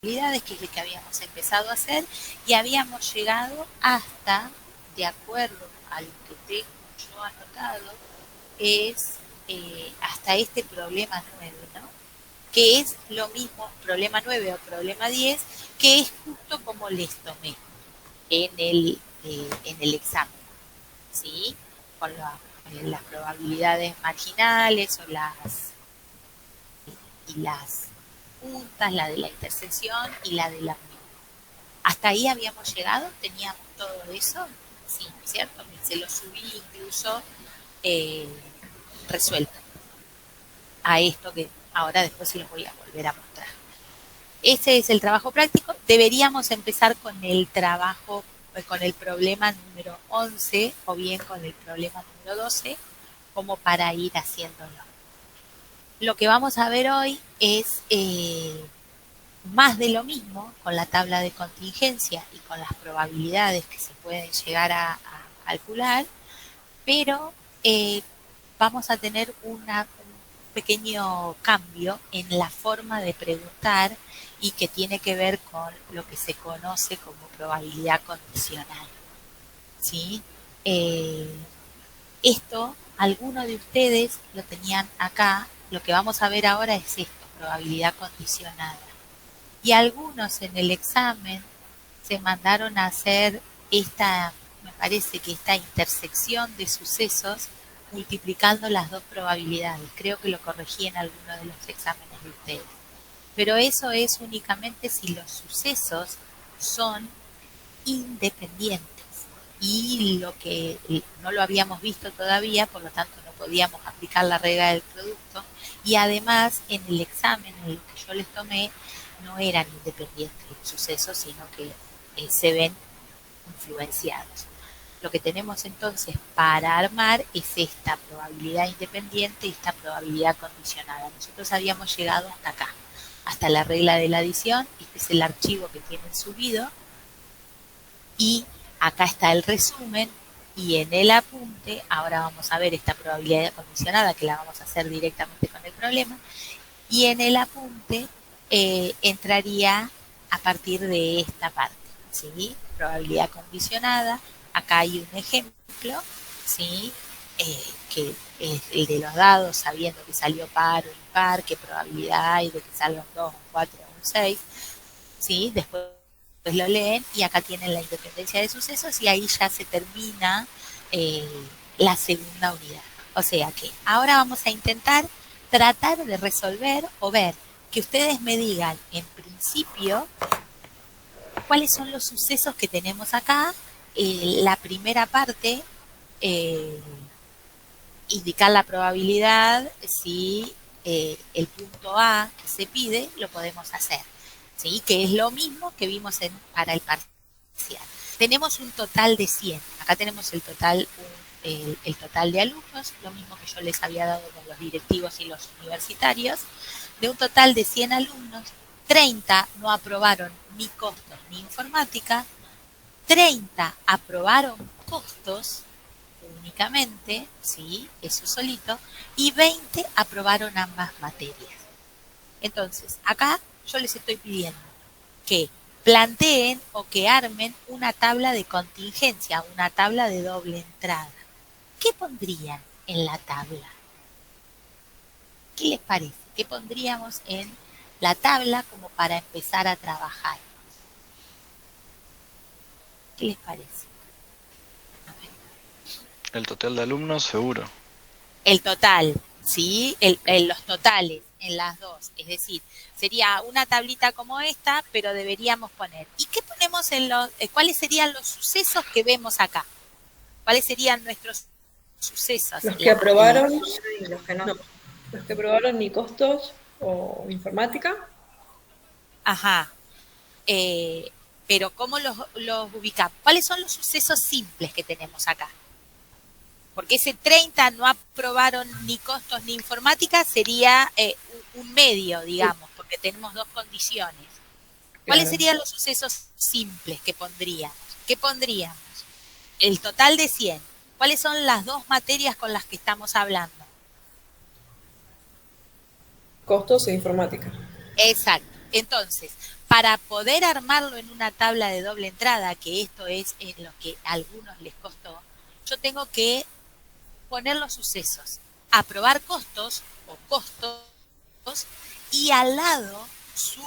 probabilidades, que es lo que habíamos empezado a hacer, y habíamos llegado hasta, de acuerdo a lo que tengo yo anotado, es hasta este problema 9, ¿no? Que es lo mismo, problema 9 o problema 10, que es justo como les tomé en el examen, ¿sí? Con las probabilidades marginales o las puntas, la de la intersección y la de la unión. Hasta ahí habíamos llegado, teníamos todo eso, sí, ¿cierto? Se lo subí incluso eh, resuelto a esto que ahora después se los voy a volver a mostrar. Ese es el trabajo práctico. Deberíamos empezar con el trabajo, con el problema número 11 o bien con el problema número 12, como para ir haciéndolo. Lo que vamos a ver hoy es más de lo mismo con la tabla de contingencia y con las probabilidades que se pueden llegar a calcular, pero vamos a tener un pequeño cambio en la forma de preguntar y que tiene que ver con lo que se conoce como probabilidad condicional. ¿Sí? Esto, algunos de ustedes lo tenían acá, lo que vamos a ver ahora es esto, probabilidad condicionada. Y algunos en el examen se mandaron a hacer esta, me parece que esta intersección de sucesos multiplicando las dos probabilidades. Creo que lo corregí en alguno de los exámenes de ustedes. Pero eso es únicamente si los sucesos son independientes. Y lo que no lo habíamos visto todavía, por lo tanto no podíamos aplicar la regla del producto. Y además en el examen en el que yo les tomé no eran independientes los sucesos, sino que se ven influenciados. Lo que tenemos entonces para armar es esta probabilidad independiente y esta probabilidad condicionada. Nosotros habíamos llegado hasta acá, hasta la regla de la adición, este es el archivo que tienen subido, y acá está el resumen, y en el apunte, ahora vamos a ver esta probabilidad condicionada que la vamos a hacer directamente con el problema, y en el apunte entraría a partir de esta parte, ¿sí? Probabilidad condicionada, acá hay un ejemplo, ¿sí? Que es el de los dados, sabiendo que salió par o impar, qué probabilidad hay de que salga un 2, un 4 o un 6, ¿sí? Después lo leen y acá tienen la independencia de sucesos y ahí ya se termina eh, la segunda unidad. O sea que ahora vamos a intentar tratar de resolver o ver que ustedes me digan en principio cuáles son los sucesos que tenemos acá. La primera parte, eh, indicar la probabilidad, si el punto A que se pide lo podemos hacer, ¿sí? Que es lo mismo que vimos para el parcial. Tenemos un total de 100, acá tenemos el total, el total de alumnos, lo mismo que yo les había dado con los directivos y los universitarios, de un total de 100 alumnos, 30 no aprobaron ni costos ni informática, 30 aprobaron costos únicamente, sí, eso solito, y 20 aprobaron ambas materias. Entonces, acá yo les estoy pidiendo que planteen o que armen una tabla de contingencia, una tabla de doble entrada. ¿Qué pondrían en la tabla? ¿Qué les parece? ¿Qué pondríamos en la tabla como para empezar a trabajar? ¿Qué les parece? El total de alumnos, seguro. El total, ¿sí? Los totales en las dos. Es decir, sería una tablita como esta, pero deberíamos poner. ¿Y qué ponemos en los, cuáles serían los sucesos que vemos acá? ¿Cuáles serían nuestros sucesos? Los que aprobaron y los que no. Los que aprobaron ni costos o informática. Ajá. Eh, pero ¿cómo los ubicamos? ¿Cuáles son los sucesos simples que tenemos acá? Porque ese 30 no aprobaron ni costos ni informática sería un medio, digamos, porque tenemos dos condiciones. ¿Cuáles Claro. serían los sucesos simples que pondríamos? ¿Qué pondríamos? El total de 100. ¿Cuáles son las dos materias con las que estamos hablando? Costos e informática. Exacto. Entonces, Para poder armarlo en una tabla de doble entrada, que esto es en lo que a algunos les costó, yo tengo que poner los sucesos, aprobar costos o costos y al lado su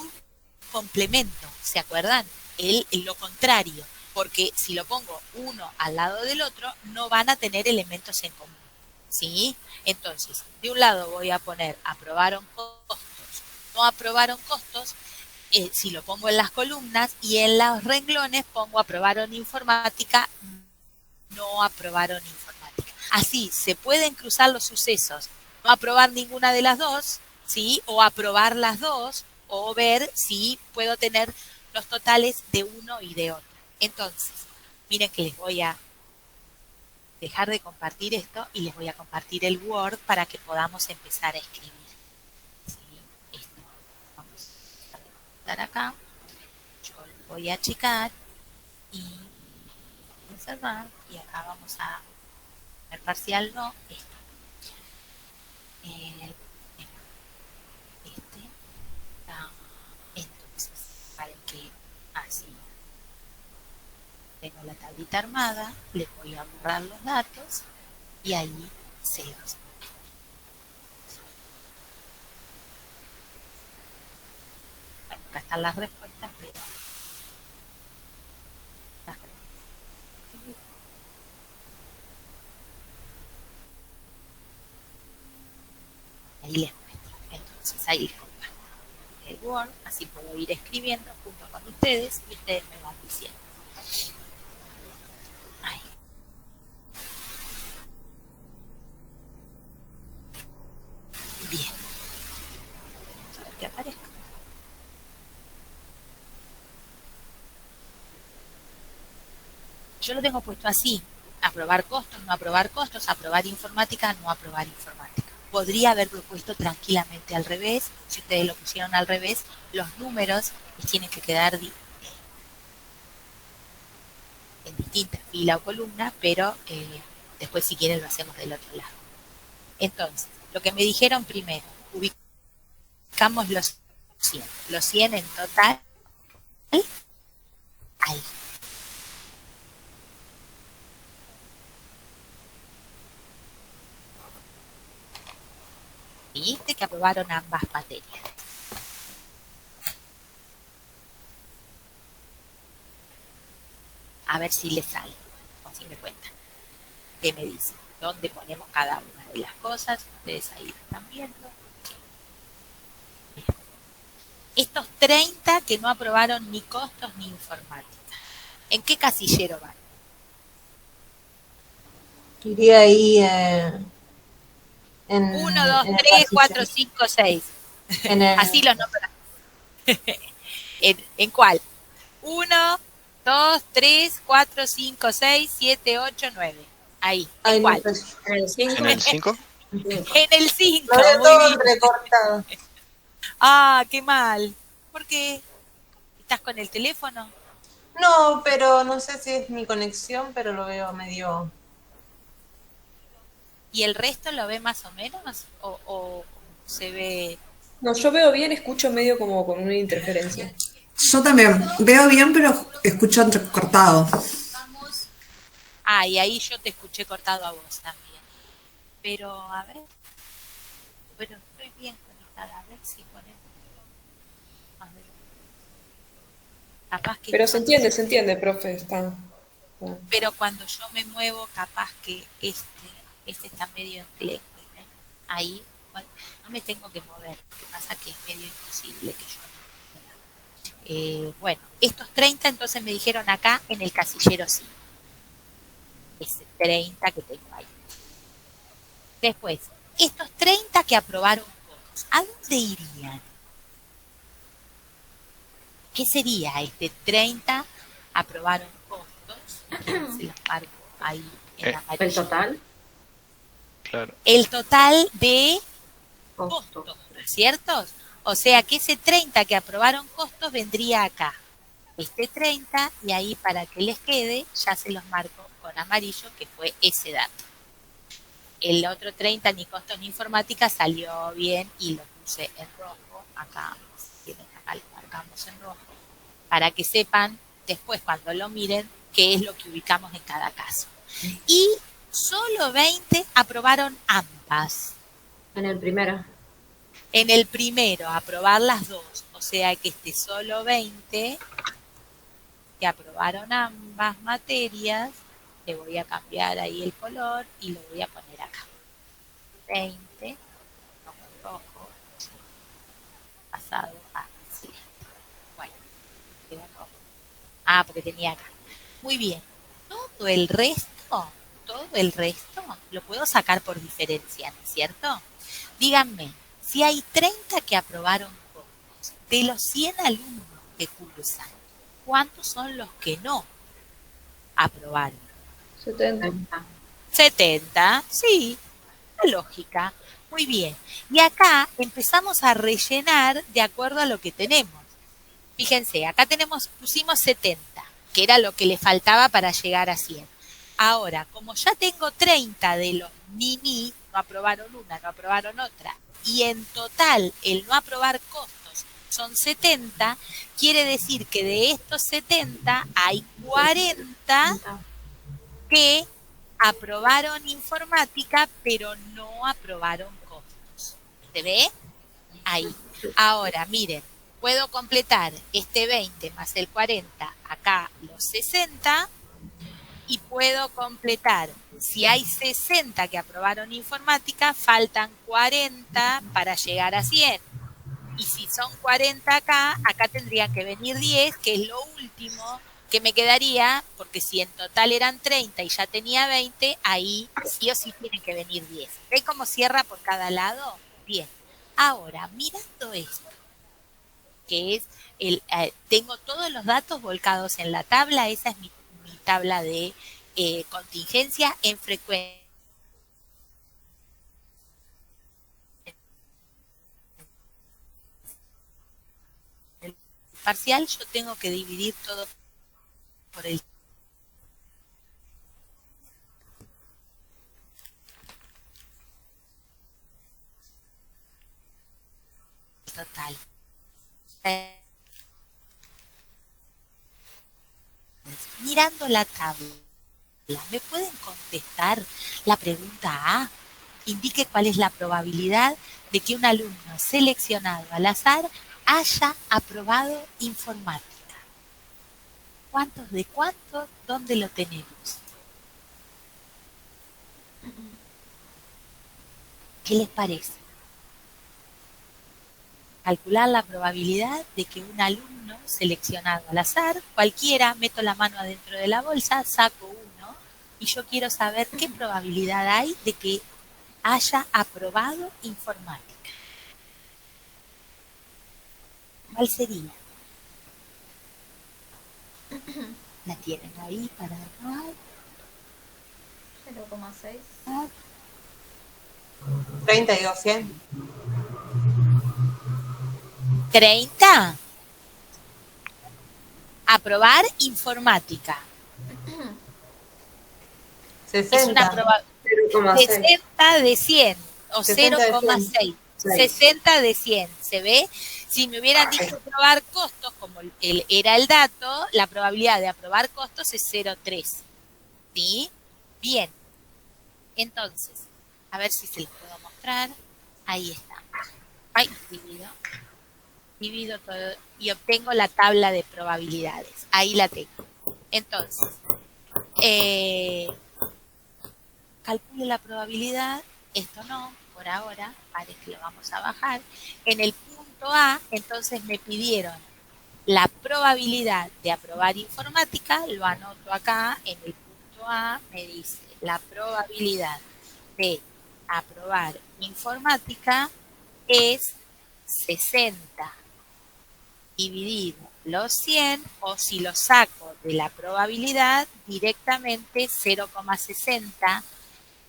complemento, ¿se acuerdan? Lo contrario, porque si lo pongo uno al lado del otro, no van a tener elementos en común, ¿sí? Entonces, de un lado voy a poner aprobaron costos, no aprobaron costos, si lo pongo en las columnas, y en los renglones pongo aprobaron informática, no aprobaron informática. Así se pueden cruzar los sucesos, no aprobar ninguna de las dos, ¿sí? O aprobar las dos, o ver si puedo tener los totales de uno y de otro. Entonces, miren que les voy a dejar de compartir esto y les voy a compartir el Word para que podamos empezar a escribir. ¿Sí? Esto. Vamos a estar acá. Yo lo voy a achicar y cerrar, y acá vamos a ver parcial no, esto. Este. Entonces, para que así tengo la tablita armada, le voy a borrar los datos y ahí se los. Bueno, acá están las respuestas, pero ahí les muestro. Entonces ahí les comparto el Word, así puedo ir escribiendo junto con ustedes y ustedes me van diciendo. Ahí. Bien. A ver que aparezca. Yo lo tengo puesto así: aprobar costos, no aprobar costos, aprobar informática, no aprobar informática. Podría haberlo puesto tranquilamente al revés. Si ustedes lo pusieron al revés, los números les tienen que quedar en distintas fila o columna, pero después si quieren lo hacemos del otro lado. Entonces, lo que me dijeron primero, ubicamos los 100 en total, ahí. Viste que aprobaron ambas materias. A ver si les sale, o si me cuentan. ¿Qué me dicen? ¿Dónde ponemos cada una de las cosas? Ustedes ahí lo están viendo. Bien. Estos 30 que no aprobaron ni costos ni informática, ¿en qué casillero van? Iría ahí en 1, 2, el 3, 4, casillero. 5, 6. En el, Así los nombran. ¿En cuál? 1, 2, 3, 4, 5, 6, 7, 8, 9. Ahí. ¿En ahí no cuál? sé. En el 5. ¿En el 5? En el 5. Lo veo Muy todo bien. recortado. Ah, qué mal. ¿Por qué? ¿Estás con el teléfono? No, pero no sé si es mi conexión, pero lo veo medio. ¿Y el resto lo ve más o menos? ¿O se ve? No, yo veo bien, escucho medio como con una interferencia. Yo también veo bien, pero escucho entrecortado. Ah, y ahí yo te escuché cortado a vos también. Pero, a ver. Pero estoy bien conectada. A ver si ponemos. A ver. Capaz que. Pero se entiende, profe. Está. Pero cuando yo me muevo, capaz que este está medio enclenque. Ahí, bueno, no me tengo que mover. Lo que pasa que es medio imposible que yo me mueva. Bueno, estos 30 entonces me dijeron acá en el casillero 5. Ese 30 que tengo ahí. Después, estos 30 que aprobaron todos, ¿a dónde irían? ¿Qué sería este 30 aprobaron costos? Se los marco ahí en amarillo. ¿El total? Claro. El total de Costos. costos, ¿cierto? O sea que ese 30 que aprobaron costos vendría acá. Este 30, y ahí para que les quede, ya se los marco con amarillo, que fue ese dato. El otro 30, ni costos ni informática, salió bien y lo puse en rojo. Acá, acá lo marcamos en rojo. para que sepan después cuando lo miren qué es lo que ubicamos en cada caso. Y solo 20 aprobaron ambas. En el primero. En el primero, aprobar las dos, o sea que solo 20 que aprobaron ambas materias, le voy a cambiar ahí el color y lo voy a poner acá. 20, rojo, pasado a celeste. Bueno, quedó rojo. Ah, porque tenía acá. Muy bien. Todo el resto lo puedo sacar por diferencia, ¿no es cierto? Díganme, si hay 30 que aprobaron costos, de los 100 alumnos que cursan, ¿cuántos son los que no aprobaron? 70. 70, sí, la lógica. Muy bien. Y acá empezamos a rellenar de acuerdo a lo que tenemos. Fíjense, acá pusimos 70, que era lo que le faltaba para llegar a 100. Ahora, como ya tengo 30 de los ni, no aprobaron una, no aprobaron otra, y en total el no aprobar costos son 70, quiere decir que de estos 70 hay 40 que aprobaron informática, pero no aprobaron costos. ¿Se ve? Ahí. Ahora, miren, puedo completar este 20 más el 40, acá los 60, y puedo completar, si hay 60 que aprobaron informática, faltan 40 para llegar a 100. Y si son 40 acá tendrían que venir 10, que es lo último que me quedaría, porque si en total eran 30 y ya tenía 20, ahí sí o sí tienen que venir 10. ¿Ve cómo cierra por cada lado? Bien. Ahora, mirando esto, que es tengo todos los datos volcados en la tabla, esa es mi tabla de contingencia en frecuencia. El parcial yo tengo que dividir todo por el total. Mirando la tabla, ¿me pueden contestar la pregunta A? Indique cuál es la probabilidad de que un alumno seleccionado al azar haya aprobado informática. ¿Cuántos de cuántos? ¿Dónde lo tenemos? ¿Qué les parece? Calcular la probabilidad de que un alumno seleccionado al azar, cualquiera, meto la mano adentro de la bolsa, saco uno y yo quiero saber qué probabilidad hay de que haya aprobado informática. ¿Cuál sería? ¿La tienen ahí para armar? 0,6. 30 y 100. 30. Aprobar informática. Es una 0,6. 60 de 100 o 60 de 0,6. 100. 60 de 100. ¿Se ve? Si me hubieran dicho aprobar costos, como era el dato, la probabilidad de aprobar costos es 0,3. ¿Sí? Bien. Entonces, a ver si se los puedo mostrar. Ahí está. Ay, divido todo y obtengo la tabla de probabilidades. Ahí la tengo. Entonces, calcule la probabilidad. Esto no, por ahora, parece que lo vamos a bajar. En el punto A, entonces me pidieron la probabilidad de aprobar informática. Lo anoto acá. En el punto A me dice la probabilidad de aprobar informática es 60 dividido los 100, o si lo saco de la probabilidad, directamente 0,60.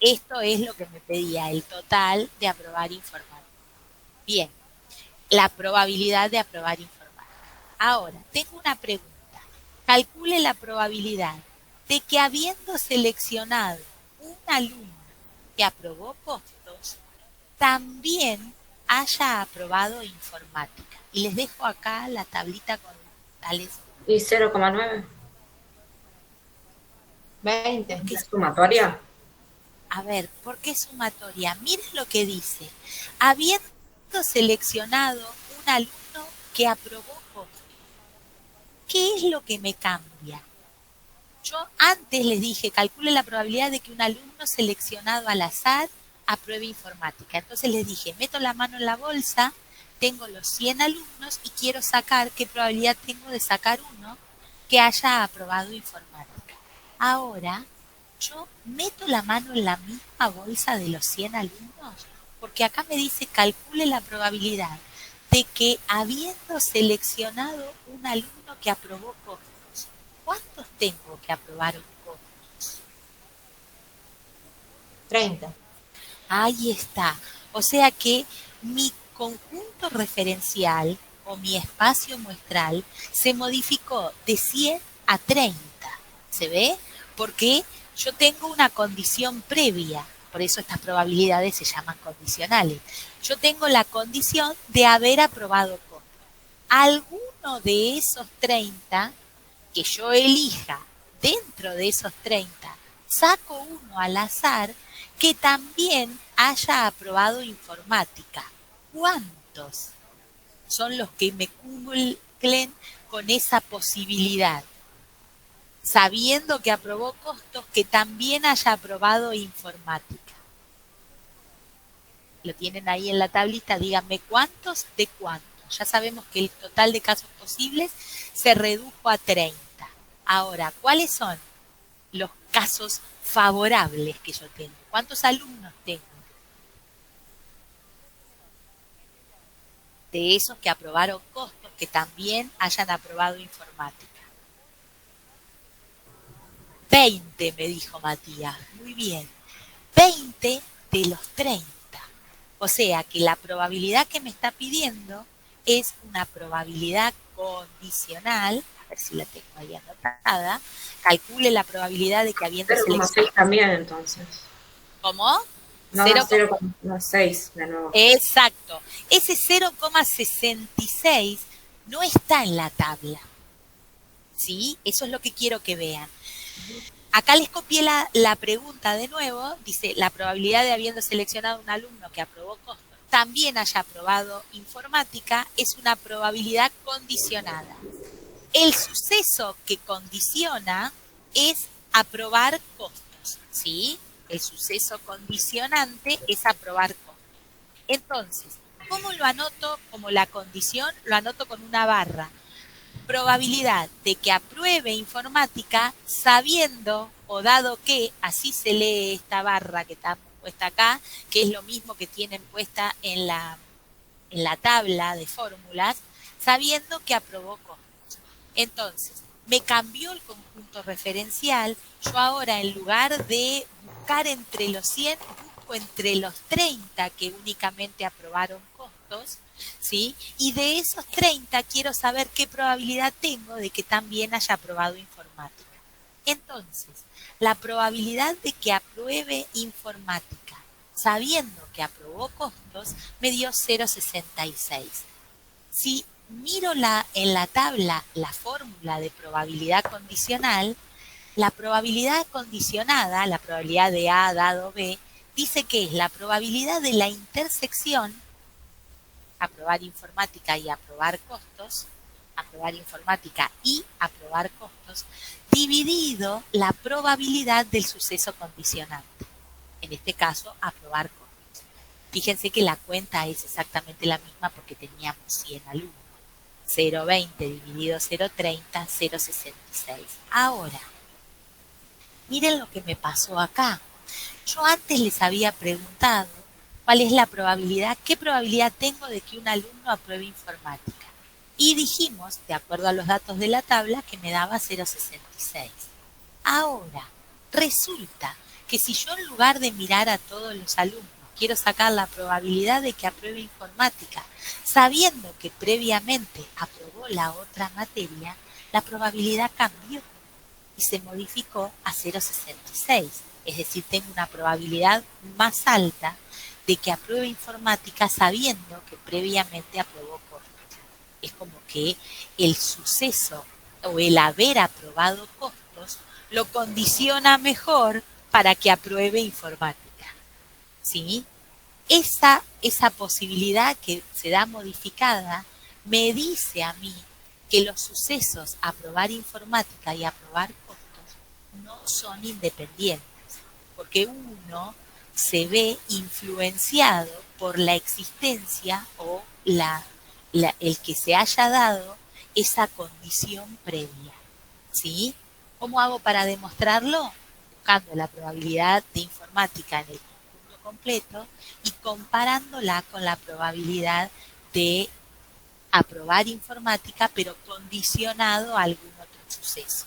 Esto es lo que me pedía, el total de aprobar informática. Bien, la probabilidad de aprobar informática. Ahora, tengo una pregunta. Calcule la probabilidad de que habiendo seleccionado un alumno que aprobó costos, también haya aprobado informática. Y les dejo acá la tablita con totales. ¿Y 0,9? 20. ¿La sumatoria? A ver, ¿por qué sumatoria? Miren lo que dice. Habiendo seleccionado un alumno que aprobó costos, ¿qué es lo que me cambia? Yo antes les dije, calcule la probabilidad de que un alumno seleccionado al azar apruebe informática. Entonces les dije, meto la mano en la bolsa, tengo los 100 alumnos y quiero sacar qué probabilidad tengo de sacar uno que haya aprobado informática. Ahora, yo meto la mano en la misma bolsa de los 100 alumnos, porque acá me dice, calcule la probabilidad de que habiendo seleccionado un alumno que aprobó costos, ¿cuántos tengo que aprobar costos? 30. Ahí está. O sea que mi conjunto referencial o mi espacio muestral se modificó de 100 a 30. ¿Se ve? Porque yo tengo una condición previa. Por eso estas probabilidades se llaman condicionales. Yo tengo la condición de haber aprobado costos. Alguno de esos 30 que yo elija dentro de esos 30, saco uno al azar que también haya aprobado informática. ¿Cuántos son los que me cumplen con esa posibilidad? Sabiendo que aprobó costos, que también haya aprobado informática. Lo tienen ahí en la tablita, díganme cuántos de cuántos. Ya sabemos que el total de casos posibles se redujo a 30. Ahora, ¿cuáles son los casos favorables que yo tengo? ¿Cuántos alumnos tengo? De esos que aprobaron costos, que también hayan aprobado informática. 20, me dijo Matías. Muy bien. 20 de los 30. O sea que la probabilidad que me está pidiendo es una probabilidad condicional. A ver si la tengo ahí anotada. Calcule la probabilidad de que habiendo 0,6 también, entonces. ¿Cómo? No, 0,6 de nuevo. Exacto. Ese 0,66 no está en la tabla. ¿Sí? Eso es lo que quiero que vean. Acá les copié la pregunta de nuevo. Dice, la probabilidad de habiendo seleccionado un alumno que aprobó costos también haya aprobado informática es una probabilidad condicionada. El suceso que condiciona es aprobar costos, ¿sí? El suceso condicionante es aprobar costos. Entonces, ¿cómo lo anoto como la condición? Lo anoto con una barra. Probabilidad de que apruebe informática sabiendo o dado que, así se lee esta barra que está puesta acá, que es lo mismo que tienen puesta en la tabla de fórmulas, sabiendo que aprobó costos. Entonces, me cambió el conjunto referencial. Yo ahora, en lugar de buscar entre los 100, busco entre los 30 que únicamente aprobaron costos, ¿sí? Y de esos 30 quiero saber qué probabilidad tengo de que también haya aprobado informática. Entonces, la probabilidad de que apruebe informática, sabiendo que aprobó costos, me dio 0,66. Si miro en la tabla la fórmula de probabilidad condicional, la probabilidad condicionada, la probabilidad de A dado B, dice que es la probabilidad de la intersección, aprobar informática y aprobar costos, aprobar informática y aprobar costos, dividido la probabilidad del suceso condicionante. En este caso, aprobar costos. Fíjense que la cuenta es exactamente la misma porque teníamos 100 alumnos. 0,20 dividido 0,30, 0,66. Ahora, miren lo que me pasó acá. Yo antes les había preguntado cuál es la probabilidad, qué probabilidad tengo de que un alumno apruebe informática. Y dijimos, de acuerdo a los datos de la tabla, que me daba 0,66. Ahora, resulta que si yo en lugar de mirar a todos los alumnos, quiero sacar la probabilidad de que apruebe informática, sabiendo que previamente aprobó la otra materia, la probabilidad cambió y se modificó a 0,66. Es decir, tengo una probabilidad más alta de que apruebe informática sabiendo que previamente aprobó costos. Es como que el suceso o el haber aprobado costos lo condiciona mejor para que apruebe informática. ¿Sí? Esa posibilidad que se da modificada me dice a mí que los sucesos aprobar informática y aprobar costos no son independientes, porque uno se ve influenciado por la existencia o el que se haya dado esa condición previa. ¿Sí? ¿Cómo hago para demostrarlo? Buscando la probabilidad de informática en el conjunto completo y comparándola con la probabilidad de aprobar informática, pero condicionado a algún otro suceso.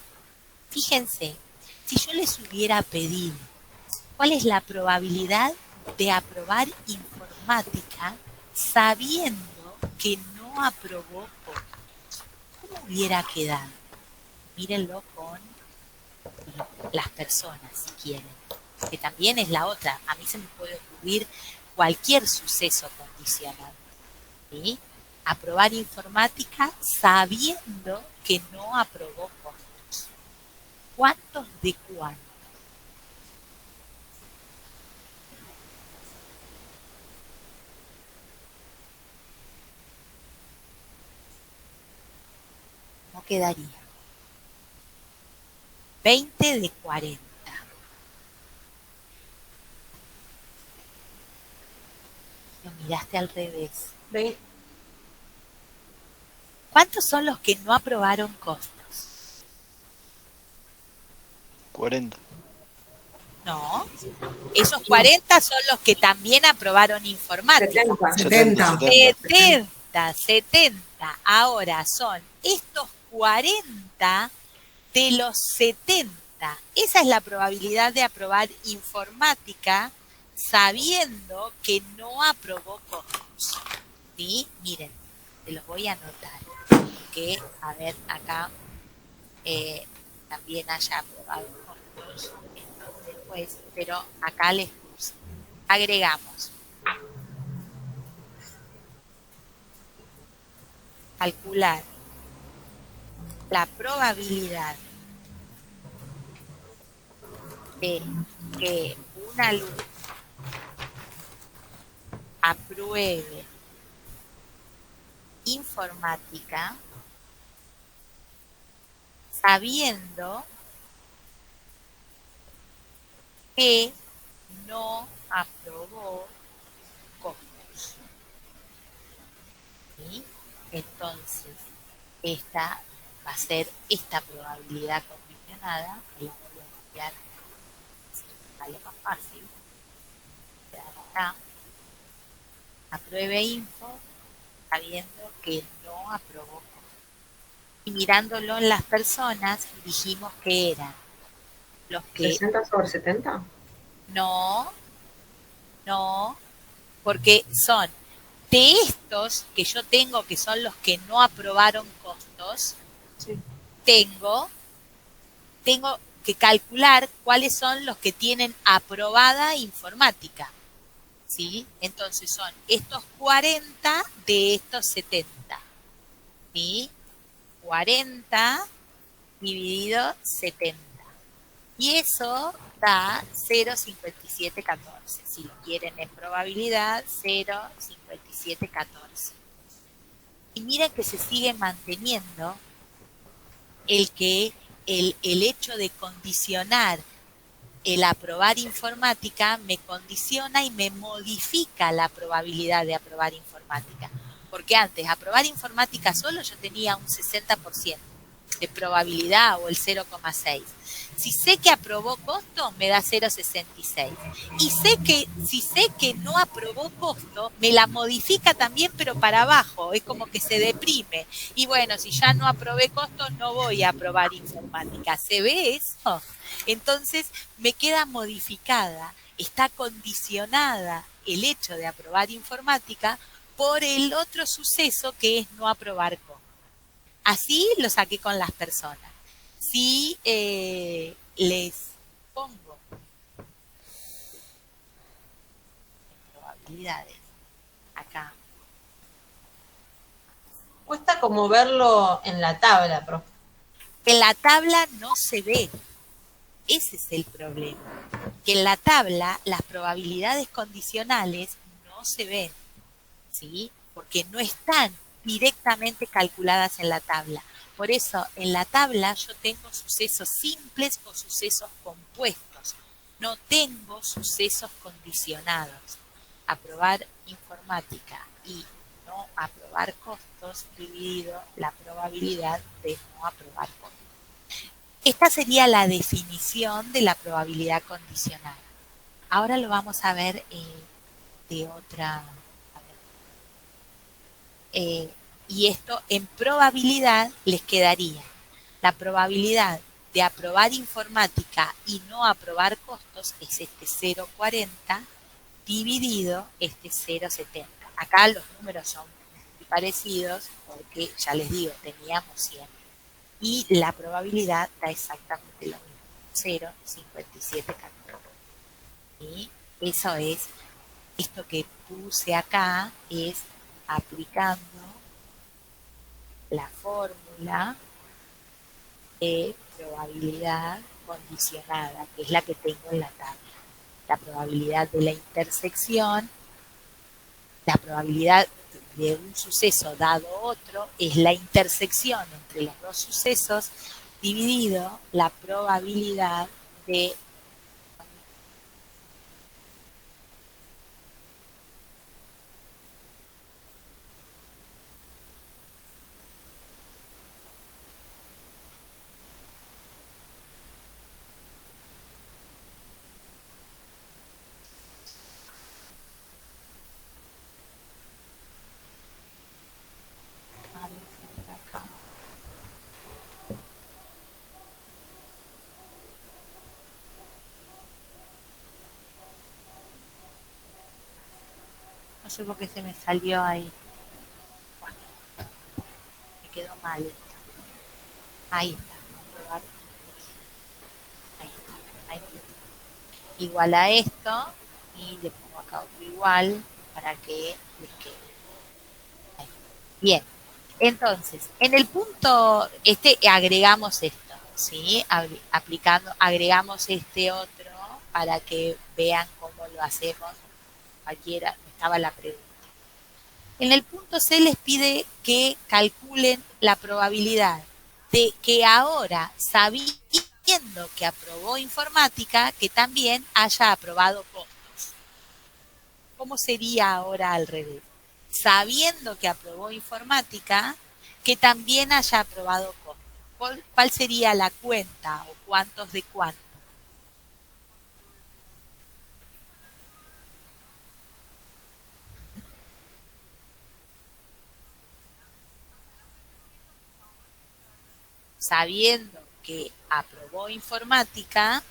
Fíjense, si yo les hubiera pedido cuál es la probabilidad de aprobar informática sabiendo que no aprobó costos, ¿cómo hubiera quedado? Mírenlo con las personas, si quieren, que también es la otra. A mí se me puede ocurrir cualquier suceso condicionado. ¿Sí? Aprobar informática sabiendo que no aprobó costos. ¿Cuántos de cuántos? No quedaría. 20 de 40. Lo miraste al revés. ¿Cuántos son los que no aprobaron costos? 40. No. Esos 40 son los que también aprobaron informática. 70. 70. 70. Ahora son estos 40 de los 70. Esa es la probabilidad de aprobar informática sabiendo que no aprobó costos. ¿Sí? Miren, se los voy a anotar. Que, a ver, acá también haya aprobado costos. Entonces, pues, pero acá les puse. Agregamos. Calcular la probabilidad de que un alumno apruebe informática sabiendo que no aprobó costos. ¿Sí? Entonces, esta va a ser esta probabilidad condicionada, que la voy a copiar, sale más fácil. Acá, apruebe info sabiendo que no aprobó. Y mirándolo en las personas, dijimos que eran los que 60 sobre 70. no, porque son de estos que yo tengo, que son los que no aprobaron costos, Sí. tengo que calcular cuáles son los que tienen aprobada informática. ¿Sí? Entonces son estos 40 de estos 70. ¿Sí? 40 dividido 70. Y eso da 0,5714. Si lo quieren en probabilidad, 0,5714. Y miren que se sigue manteniendo el que el hecho de condicionar el aprobar informática me condiciona y me modifica la probabilidad de aprobar informática. Porque antes, aprobar informática solo yo tenía un 60% de probabilidad o el 0,6. Si sé que aprobó costo, me da 0,66. Y si sé que no aprobó costo, me la modifica también, pero para abajo. Es como que se deprime. Y bueno, si ya no aprobé costo, no voy a aprobar informática. ¿Se ve eso? Entonces, me queda modificada, está condicionada el hecho de aprobar informática por el otro suceso que es no aprobar costos. Así lo saqué con las personas. Si les pongo probabilidades acá, Cuesta como verlo en la tabla, profe. En la tabla no se ve. Ese es el problema. Que en la tabla las probabilidades condicionales no se ven, ¿sí? Porque no están directamente calculadas en la tabla. Por eso, en la tabla yo tengo sucesos simples o sucesos compuestos. No tengo sucesos condicionados. Aprobar informática y no aprobar costos dividido la probabilidad de no aprobar costos. Esta sería la definición de la probabilidad condicionada. Ahora lo vamos a ver de otra. Y esto en probabilidad les quedaría la probabilidad de aprobar informática y no aprobar costos es este 0,40 dividido este 0,70. Acá los números son muy parecidos porque ya les digo, teníamos 100 y la probabilidad da exactamente lo mismo, 0,5714. Y eso es, esto que puse acá es aplicando la fórmula de probabilidad condicionada, que es la que tengo en la tabla. La probabilidad de la intersección, la probabilidad de un suceso dado otro, es la intersección entre los dos sucesos dividido la probabilidad de no sé por qué se me salió ahí. Bueno, me quedó mal esto. Ahí está. Ahí está. Ahí está. Igual a esto. Y le pongo acá otro igual para que les quede. Ahí. Bien. Entonces, en el punto, agregamos esto, ¿sí? Agregamos este otro para que vean cómo lo hacemos. Cualquiera, estaba la pregunta. En el punto C les pide que calculen la probabilidad de que ahora, sabiendo que aprobó informática, que también haya aprobado costos. ¿Cómo sería ahora al revés? Sabiendo que aprobó informática, que también haya aprobado costos. ¿Cuál sería la cuenta o cuántos de cuánto? Sabiendo que aprobó informática,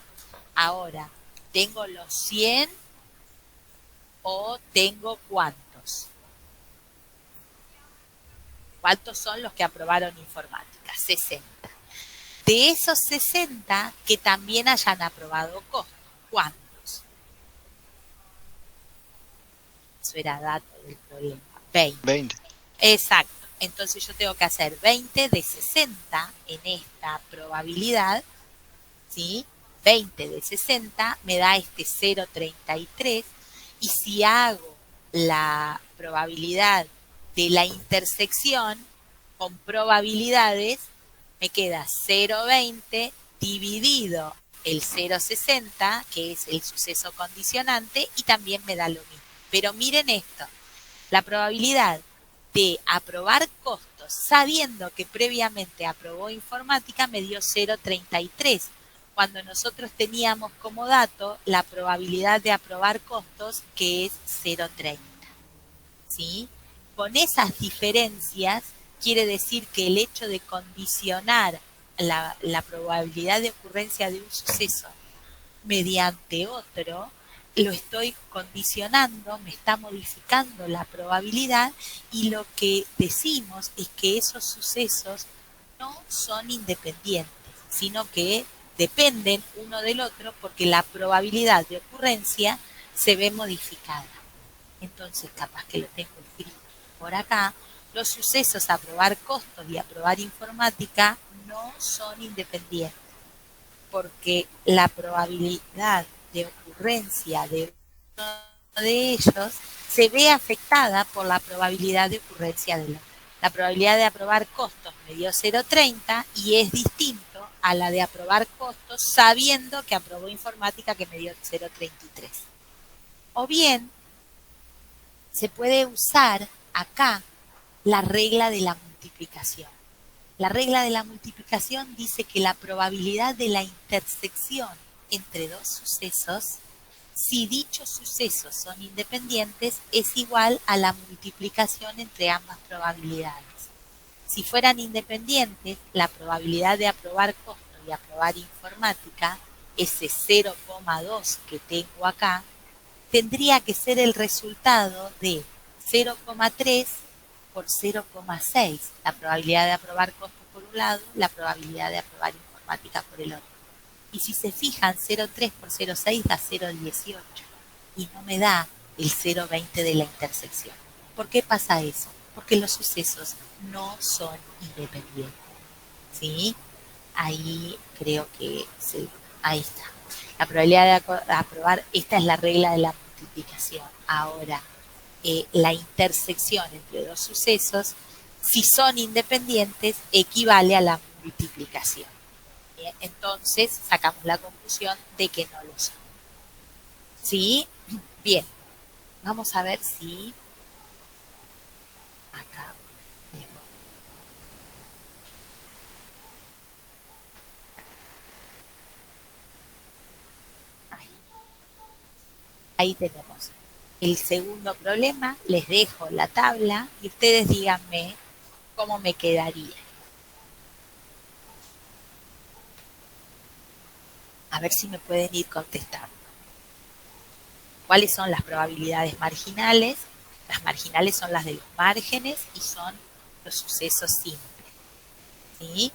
ahora, ¿tengo los 100 o tengo cuántos? ¿Cuántos son los que aprobaron informática? 60. De esos 60 que también hayan aprobado costos, ¿cuántos? Eso era dato del problema. 20. 20. Exacto. Entonces yo tengo que hacer 20 de 60 en esta probabilidad, ¿sí? 20 de 60 me da este 0,33 y si hago la probabilidad de la intersección con probabilidades, me queda 0,20 dividido el 0,60, que es el suceso condicionante, y también me da lo mismo. Pero miren esto, la probabilidad de aprobar costos, sabiendo que previamente aprobó informática, me dio 0,33, cuando nosotros teníamos como dato la probabilidad de aprobar costos, que es 0,30. ¿Sí? Con esas diferencias, quiere decir que el hecho de condicionar la probabilidad de ocurrencia de un suceso mediante otro, lo estoy condicionando, me está modificando la probabilidad y lo que decimos es que esos sucesos no son independientes, sino que dependen uno del otro porque la probabilidad de ocurrencia se ve modificada. Entonces, capaz que lo tengo escrito por acá, Los sucesos aprobar costos y aprobar informática no son independientes, porque la probabilidad de ocurrencia de uno de ellos se ve afectada por la probabilidad de ocurrencia del otro. La probabilidad de aprobar costos me dio 0,30 y es distinto a la de aprobar costos sabiendo que aprobó informática que me dio 0,33. O bien, se puede usar acá la regla de la multiplicación. La regla de la multiplicación dice que la probabilidad de la intersección entre dos sucesos, si dichos sucesos son independientes, es igual a la multiplicación entre ambas probabilidades. Si fueran independientes, la probabilidad de aprobar costos y aprobar informática, ese 0,2 que tengo acá, tendría que ser el resultado de 0,3 por 0,6, la probabilidad de aprobar costos por un lado, la probabilidad de aprobar informática por el otro. Y si se fijan, 0,3 por 0,6 da 0,18 y no me da el 0,20 de la intersección. ¿Por qué pasa eso? Porque los sucesos no son independientes. ¿Sí? Ahí creo que sí, ahí está. La probabilidad de aprobar, esta es la regla de la multiplicación. Ahora, la intersección entre dos sucesos, si son independientes, equivale a la multiplicación. Bien, entonces, sacamos la conclusión de que no lo son. ¿Sí? Bien. Vamos a ver si acá tengo. Ahí tenemos el segundo problema. Les dejo la tabla y ustedes díganme cómo me quedaría. A ver si me pueden ir contestando. ¿Cuáles son las probabilidades marginales? Las marginales son las de los márgenes y son los sucesos simples. ¿Sí?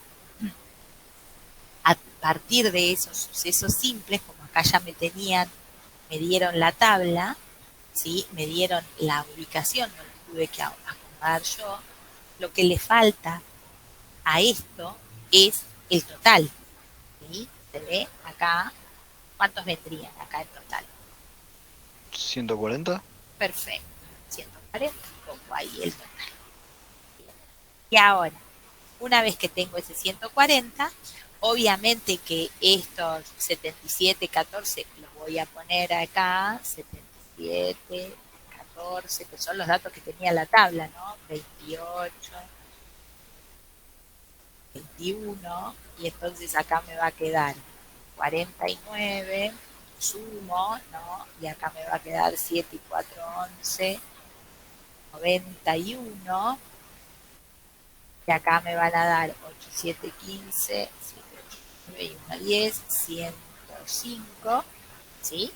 A partir de esos sucesos simples, como acá ya me dieron la tabla, ¿sí? Me dieron la ubicación, no lo tuve que acomodar yo. Lo que le falta a esto es el total. ¿Sí? Se ve acá, ¿cuántos vendrían acá en total? 140. Perfecto, 140, pongo ahí el total. Bien. Y ahora, una vez que tengo ese 140, obviamente que estos 77, 14 los voy a poner acá, 77, 14, que son los datos que tenía la tabla, ¿no? 28, 21, y entonces acá me va a quedar 49, sumo, ¿no? Y acá me va a quedar 7 y 4, 11, 91, y acá me van a dar 8, 7, 15, 7, 8, 9 y 1, 10, 105, ¿sí?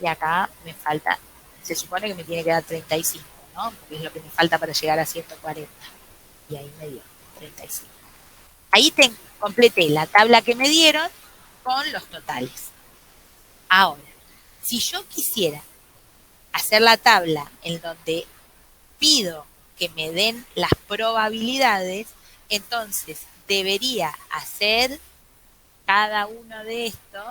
Y acá me falta, se supone que me tiene que dar 35, ¿no? Porque es lo que me falta para llegar a 140. Y ahí me dio 35. Ahí completé la tabla que me dieron con los totales. Ahora, si yo quisiera hacer la tabla en donde pido que me den las probabilidades, entonces debería hacer cada uno de estos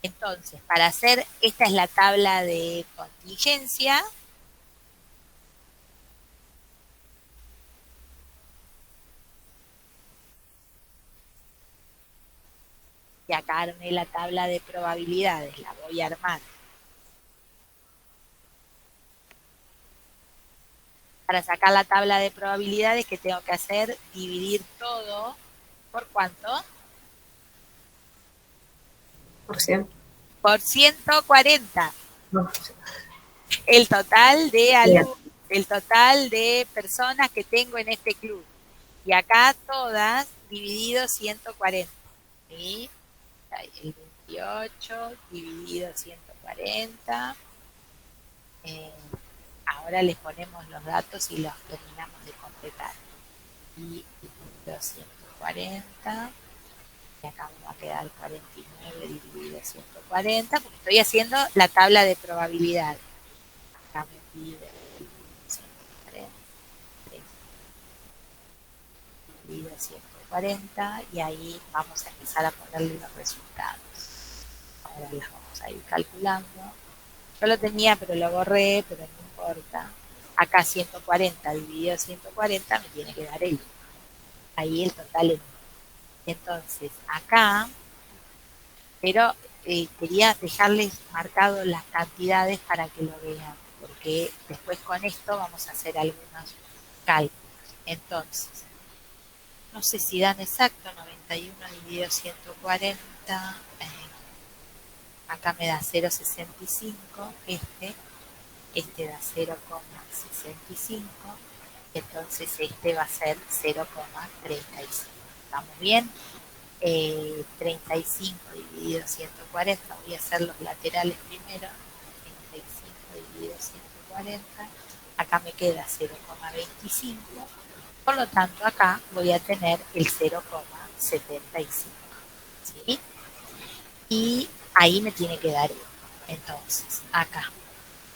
Entonces, para hacer, esta es la tabla de contingencia. Y acá armé la tabla de probabilidades, la voy a armar. Para sacar la tabla de probabilidades, ¿qué tengo que hacer? Dividir todo. ¿Por cuánto? Por 100. Por 140. No. El total de Bien. el total de personas que tengo en este club. Y acá todas dividido 140. ¿Sí? El 28 dividido 140. Ahora les ponemos los datos y los terminamos de completar. Y 140. Y acá me va a quedar 49 dividido 140, porque estoy haciendo la tabla de probabilidad. Acá me pide 140 dividido 140 y ahí vamos a empezar a ponerle los resultados. Ahora las vamos a ir calculando. Yo lo tenía, pero lo borré, pero no importa. Acá 140 dividido 140 me tiene que dar el 1. Ahí el total es 1. Entonces, acá, pero quería dejarles marcado las cantidades para que lo vean, porque después con esto vamos a hacer algunos cálculos. Entonces, no sé si dan exacto, 91 dividido 140, acá me da 0,65, este da 0,65, entonces este va a ser 0,35. ¿Estamos bien? 35 dividido 140, voy a hacer los laterales primero, 35 dividido 140, acá me queda 0,25, por lo tanto acá voy a tener el 0,75, ¿sí? Y ahí me tiene que dar 1. Entonces, acá,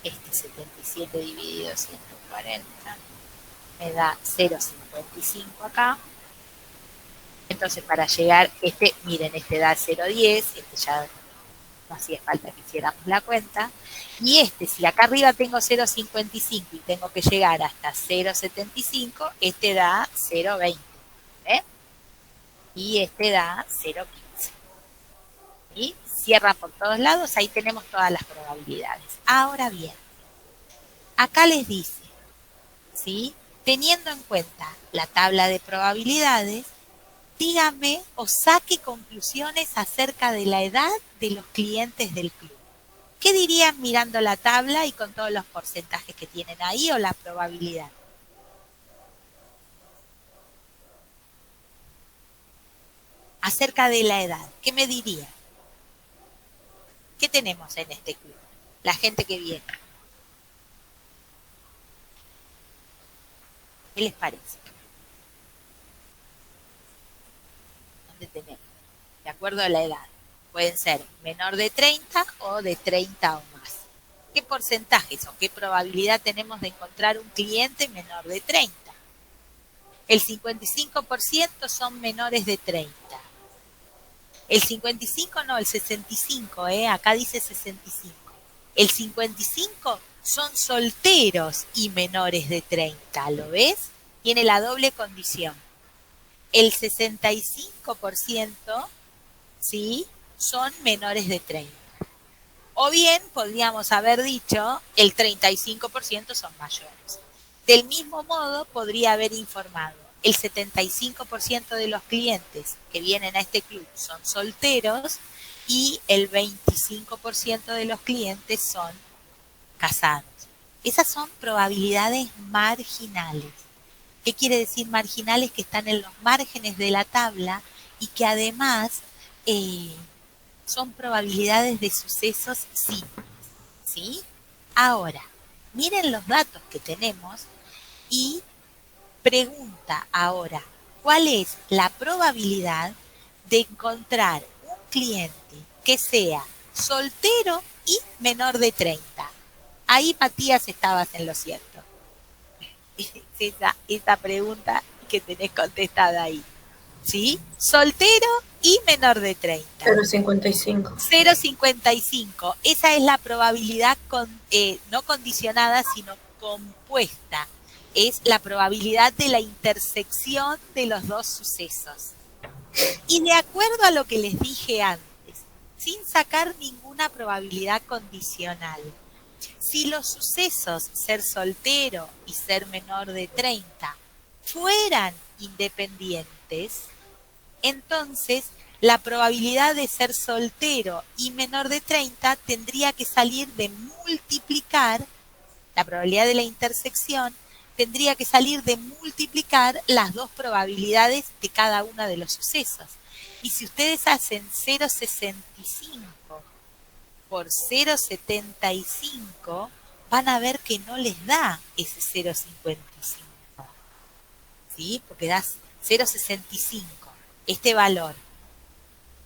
este 77 dividido 140 me da 0,55 acá. Entonces, para llegar, miren, este da 0,10, este ya no hacía falta que hiciéramos la cuenta. Y si acá arriba tengo 0,55 y tengo que llegar hasta 0,75, este da 0,20. ¿eh? Y este da 0,15. Y cierra por todos lados, ahí tenemos todas las probabilidades. Ahora bien, acá les dice, ¿sí? Teniendo en cuenta la tabla de probabilidades, dígame o saque conclusiones acerca de la edad de los clientes del club. ¿Qué dirían mirando la tabla y con todos los porcentajes que tienen ahí o la probabilidad? Acerca de la edad, ¿qué me dirían? ¿Qué tenemos en este club? La gente que viene. ¿Qué les parece? ¿Dónde tenemos? De acuerdo a la edad. Pueden ser menor de 30 o de 30 o más. ¿Qué porcentajes o qué probabilidad tenemos de encontrar un cliente menor de 30? El 55% son menores de 30. El 55 no, el 65, acá dice 65. El 55 son solteros y menores de 30, ¿lo ves? Tiene la doble condición. El 65%, ¿sí?, son menores de 30. O bien, podríamos haber dicho, el 35% son mayores. Del mismo modo, podría haber informado, el 75% de los clientes que vienen a este club son solteros y el 25% de los clientes son casados. Esas son probabilidades marginales. ¿Qué quiere decir marginales? Que están en los márgenes de la tabla y que además son probabilidades de sucesos simples, ¿sí? Ahora, miren los datos que tenemos y pregunta ahora, ¿cuál es la probabilidad de encontrar un cliente que sea soltero y menor de 30? Ahí, Matías, estabas en lo cierto. Esa pregunta que tenés contestada ahí, ¿sí? Soltero y menor de 30. 0,55. 0,55. Esa es la probabilidad no condicionada, sino compuesta. Es la probabilidad de la intersección de los dos sucesos. Y de acuerdo a lo que les dije antes, sin sacar ninguna probabilidad condicional, si los sucesos ser soltero y ser menor de 30 fueran independientes, entonces la probabilidad de ser soltero y menor de 30 tendría que salir de multiplicar, la probabilidad de la intersección tendría que salir de multiplicar las dos probabilidades de cada uno de los sucesos. Y si ustedes hacen 0,65 por 0,75, van a ver que no les da ese 0,55, ¿sí? Porque das 0,65. Este valor,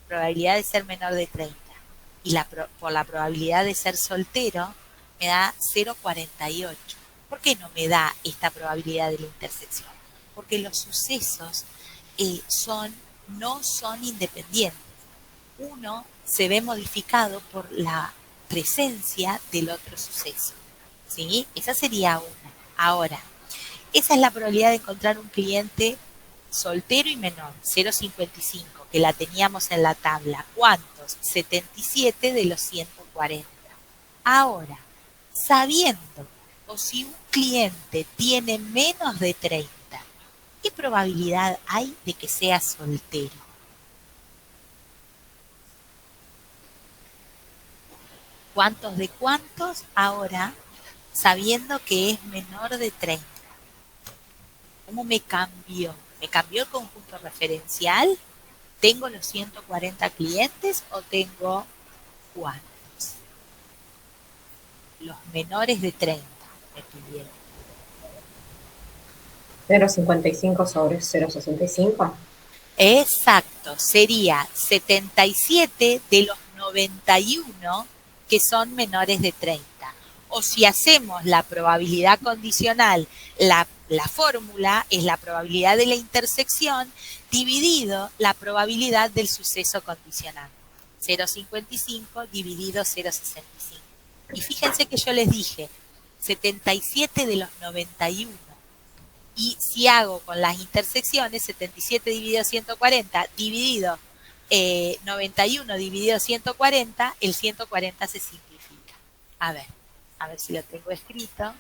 probabilidad de ser menor de 30, y por la probabilidad de ser soltero, me da 0,48. ¿Por qué no me da esta probabilidad de la intersección? Porque los sucesos no son independientes. Uno se ve modificado por la presencia del otro suceso. ¿Sí? Esa sería una. Ahora, esa es la probabilidad de encontrar un cliente soltero y menor, 0,55, que la teníamos en la tabla. ¿Cuántos? 77 de los 140. Ahora, sabiendo o si un cliente tiene menos de 30, ¿qué probabilidad hay de que sea soltero? ¿Cuántos de cuántos? Ahora, sabiendo que es menor de 30. ¿Cómo me cambió? ¿Me cambió el conjunto referencial? ¿Tengo los 140 clientes o tengo cuántos? Los menores de 30 me pidieron. 0,55 sobre 0,65. Exacto, sería 77 de los 91 que son menores de 30. O si hacemos la probabilidad condicional, la fórmula es la probabilidad de la intersección dividido la probabilidad del suceso condicional. 0,55 dividido 0,65. Y fíjense que yo les dije 77 de los 91. Y si hago con las intersecciones, 77 dividido 140 dividido 91 dividido 140, el 140 se simplifica. A ver si lo tengo escrito.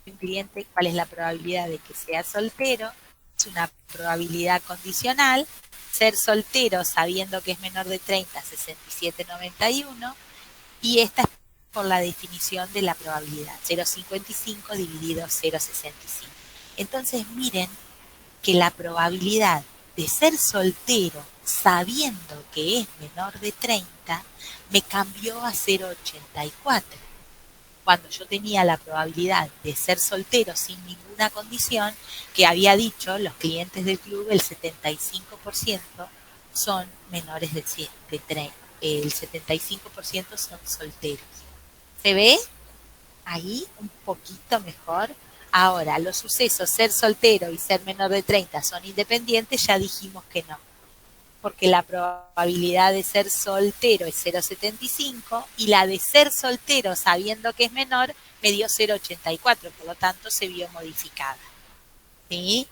Un cliente, ¿cuál es la probabilidad de que sea soltero? Es una probabilidad condicional. Ser soltero sabiendo que es menor de 30, 67,91. Y esta es por la definición de la probabilidad, 0,55 dividido 0,65. Entonces miren que la probabilidad de ser soltero sabiendo que es menor de 30 me cambió a 0,84. Cuando yo tenía la probabilidad de ser soltero sin ninguna condición, que había dicho los clientes del club, el 75% son menores de 30. El 75% son solteros. ¿Se ve? Ahí un poquito mejor. Ahora, los sucesos ser soltero y ser menor de 30 son independientes, ya dijimos que no. Porque la probabilidad de ser soltero es 0,75 y la de ser soltero sabiendo que es menor me dio 0,84, por lo tanto se vio modificada. ¿Sí?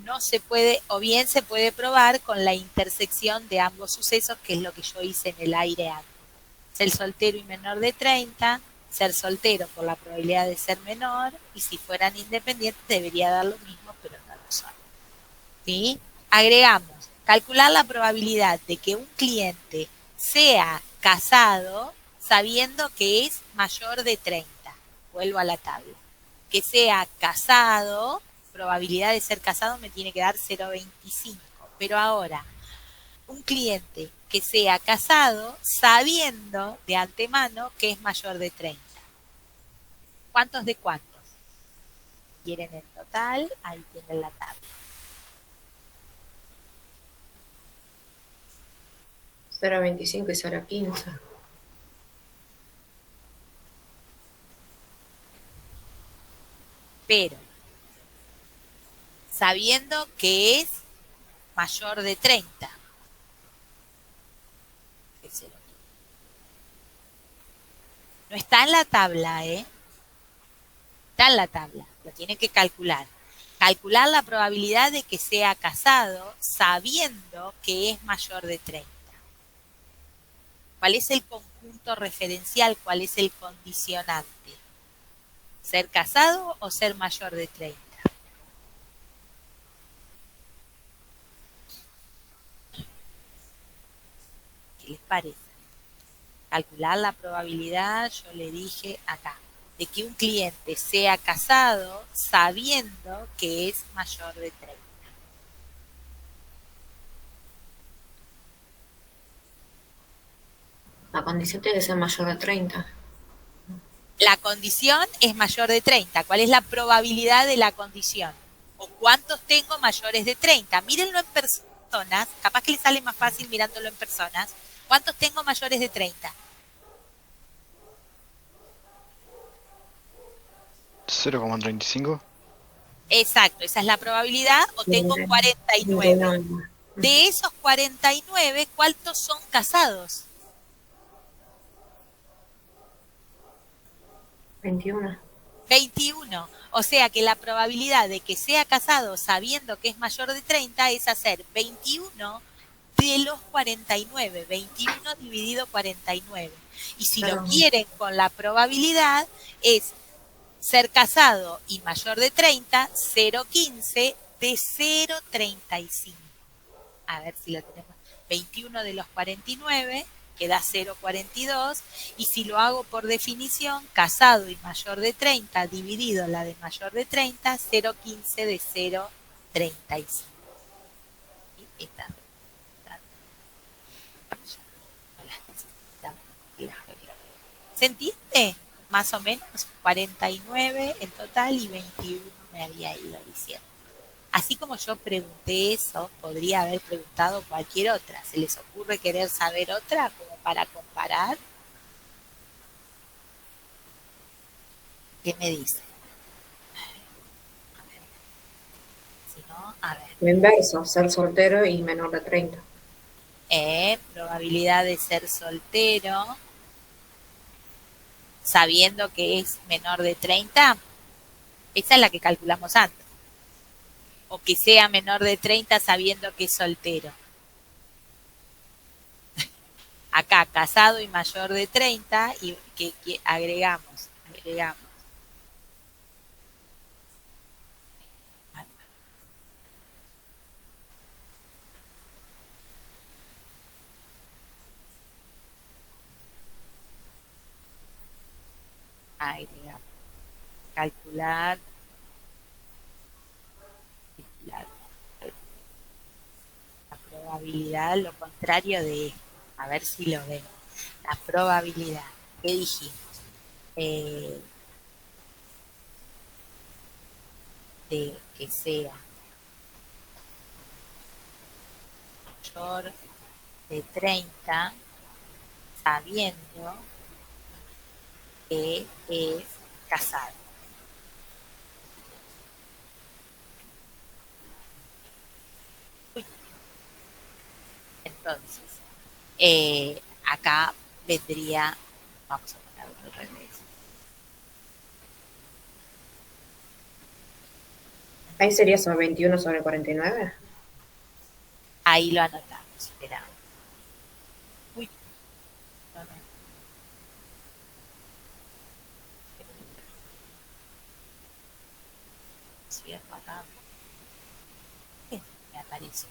No se puede, o bien se puede probar con la intersección de ambos sucesos, que es lo que yo hice en el aire antes. Ser soltero y menor de 30, ser soltero por la probabilidad de ser menor, y si fueran independientes debería dar lo mismo, pero no lo son. ¿Sí? Agregamos, calcular la probabilidad de que un cliente sea casado sabiendo que es mayor de 30. Vuelvo a la tabla. Que sea casado, probabilidad de ser casado me tiene que dar 0,25. Pero ahora, un cliente que sea casado sabiendo de antemano que es mayor de 30. ¿Cuántos de cuántos? ¿Quieren el total? Ahí tienen la tabla. 0,25 y 0,15. Pero, sabiendo que es mayor de 30. No está en la tabla, ¿eh? Está en la tabla, lo tienen que calcular. Calcular la probabilidad de que sea casado sabiendo que es mayor de 30. ¿Cuál es el conjunto referencial? ¿Cuál es el condicionante? ¿Ser casado o ser mayor de 30? ¿Qué les parece? Calcular la probabilidad, yo le dije acá, de que un cliente sea casado sabiendo que es mayor de 30. La condición tiene que ser mayor de 30. La condición es mayor de 30. ¿Cuál es la probabilidad de la condición? O cuántos tengo mayores de 30. Mírenlo en personas, capaz que les sale más fácil mirándolo en personas. ¿Cuántos tengo mayores de 30? 0,35. Exacto, esa es la probabilidad, o tengo 49. De esos 49, ¿cuántos son casados? 21. 21. O sea que la probabilidad de que sea casado sabiendo que es mayor de 30 es hacer 21 de los 49. 21 dividido 49. Y si lo quieren con la probabilidad, es ser casado y mayor de 30, 0,15 de 0,35. A ver si lo tenemos. 21 de los 49 queda 0,42. Y si lo hago por definición, casado y mayor de 30 dividido la de mayor de 30, 0,15 de 0,35. Y esta. ¿Se entiende? Más o menos 49 en total y 21 me había ido diciendo. Así como yo pregunté eso, podría haber preguntado cualquier otra. ¿Se les ocurre querer saber otra como para comparar? ¿Qué me dice? Si no, a ver. Lo inverso, ser soltero y menor de 30. Probabilidad de ser soltero, sabiendo que es menor de 30. Esa es la que calculamos antes. O que sea menor de 30 sabiendo que es soltero. Acá, casado y mayor de 30, y que agregamos. Agregamos. Calcular. La probabilidad, lo contrario de esto. A ver si lo vemos. La probabilidad. ¿Qué dijimos? De que sea mayor de 30, sabiendo que es casado. Entonces, acá vendría, vamos a ponerlo al revés. Ahí sería sobre 21 sobre 49. Ahí lo anotamos, espera. Uy, no, no. Cierto, acá. ¿Qué me apareció?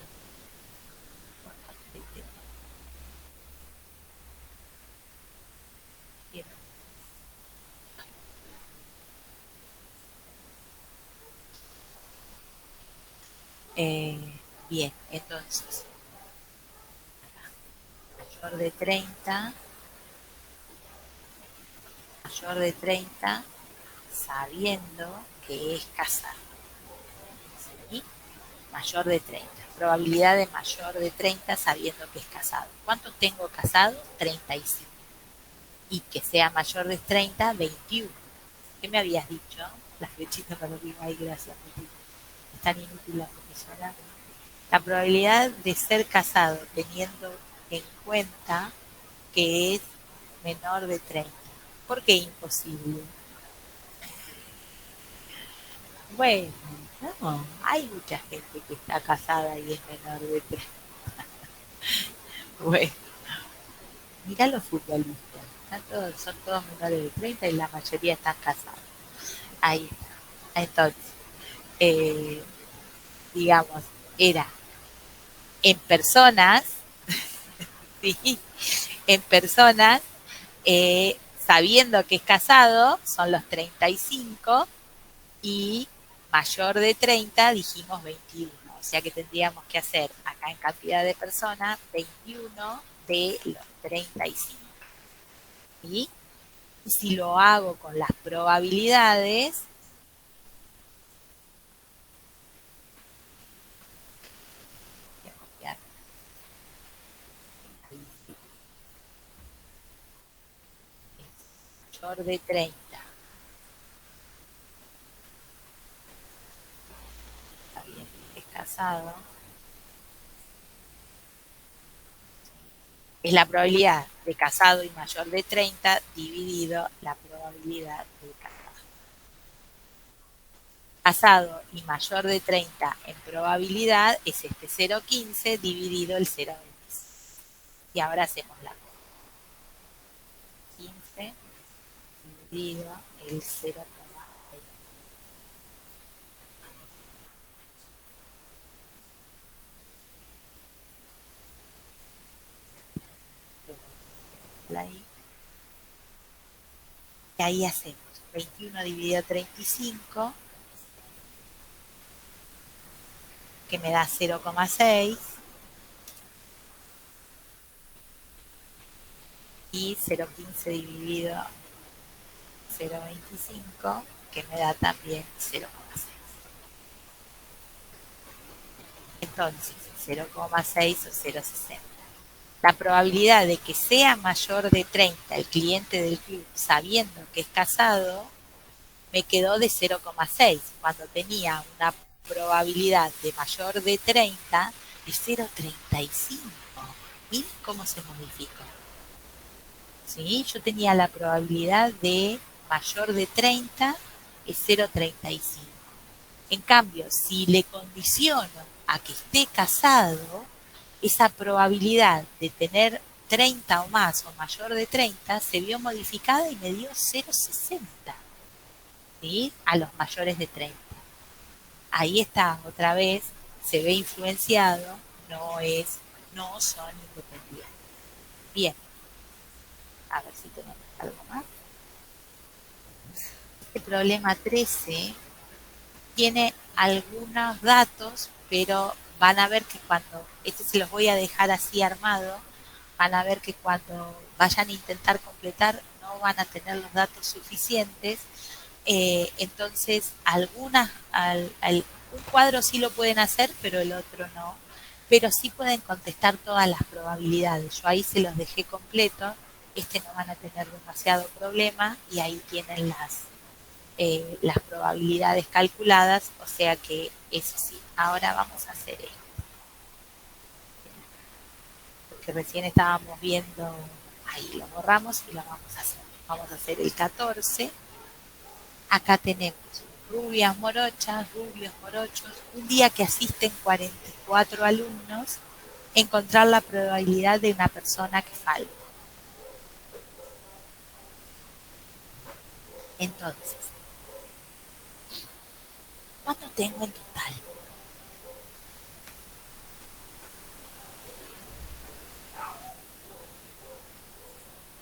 Bien, entonces, mayor de 30, sabiendo que es casado. ¿Sí? Mayor de 30. Probabilidad de mayor de 30 sabiendo que es casado. ¿Cuántos tengo casados? 35. Y que sea mayor de 30, 21. ¿Qué me habías dicho? Las flechitas para arriba. Ay, gracias. Es tan inútil la profesora. La probabilidad de ser casado teniendo en cuenta que es menor de 30. ¿Por qué imposible? Bueno, no, hay mucha gente que está casada y es menor de 30. Bueno, mira los futbolistas, son todos menores de 30 y la mayoría están casados. Ahí está. Entonces, digamos, era en personas, ¿sí? En personas, sabiendo que es casado, son los 35 y mayor de 30 dijimos 21. O sea que tendríamos que hacer acá en cantidad de personas 21 de los 35. ¿Sí? Y si lo hago con las probabilidades, mayor de 30. Está bien, es casado. Es la probabilidad de casado y mayor de 30 dividido la probabilidad de casado. Casado y mayor de 30 en probabilidad es este 0,15 dividido el 0,25. Y ahora hacemos la 15 dividido el 0,20. Ahí. Y ahí hacemos 21 dividido 35, que me da 0,6, y 0,15 dividido 0,25, que me da también 0,6. Entonces, 0,6 o 0,60. La probabilidad de que sea mayor de 30 el cliente del club sabiendo que es casado me quedó de 0,6 cuando tenía una probabilidad de mayor de 30 de 0,35. Miren cómo se modificó. ¿Sí? Yo tenía la probabilidad de mayor de 30 es 0,35. En cambio, si le condiciono a que esté casado, esa probabilidad de tener 30 o más o mayor de 30 se vio modificada y me dio 0,60, ¿sí? A los mayores de 30. Ahí está, otra vez, se ve influenciado, no son independientes. Bien, a ver si tenemos algo más. Este problema 13 tiene algunos datos, pero van a ver que cuando, este se los voy a dejar así armado, van a ver que cuando vayan a intentar completar no van a tener los datos suficientes. Entonces, un cuadro sí lo pueden hacer, pero el otro no. Pero sí pueden contestar todas las probabilidades. Yo ahí se los dejé completos. No van a tener demasiado problema y ahí tienen las probabilidades calculadas, o sea que eso sí. Ahora vamos a hacer esto, porque recién estábamos viendo, ahí lo borramos y lo vamos a hacer. Vamos a hacer el 14. Acá tenemos rubias morochas, rubios morochos, un día que asisten 44 alumnos, encontrar la probabilidad de una persona que falta. Entonces, ¿cuánto tengo en total?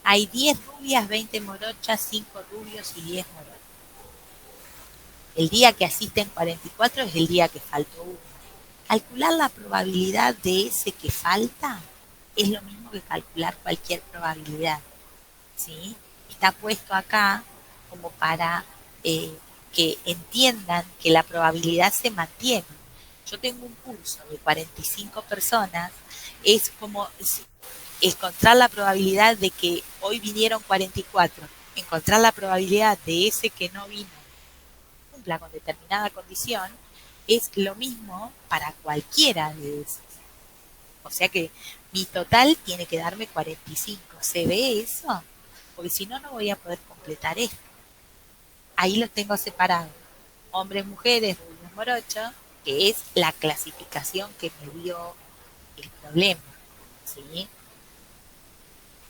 Hay 10 rubias, 20 morochas, 5 rubios y 10 morochos. El día que asisten 44 es el día que faltó uno. Calcular la probabilidad de ese que falta es lo mismo que calcular cualquier probabilidad, ¿sí? Está puesto acá como para que entiendan que la probabilidad se mantiene. Yo tengo un curso de 45 personas, es como encontrar la probabilidad de que hoy vinieron 44, encontrar la probabilidad de ese que no vino cumpla con determinada condición, es lo mismo para cualquiera de esos. O sea que mi total tiene que darme 45. ¿Se ve eso? Porque si no, no voy a poder completar esto. Ahí los tengo separados. Hombres, mujeres, rubios, morochos, que es la clasificación que me dio el problema, ¿sí?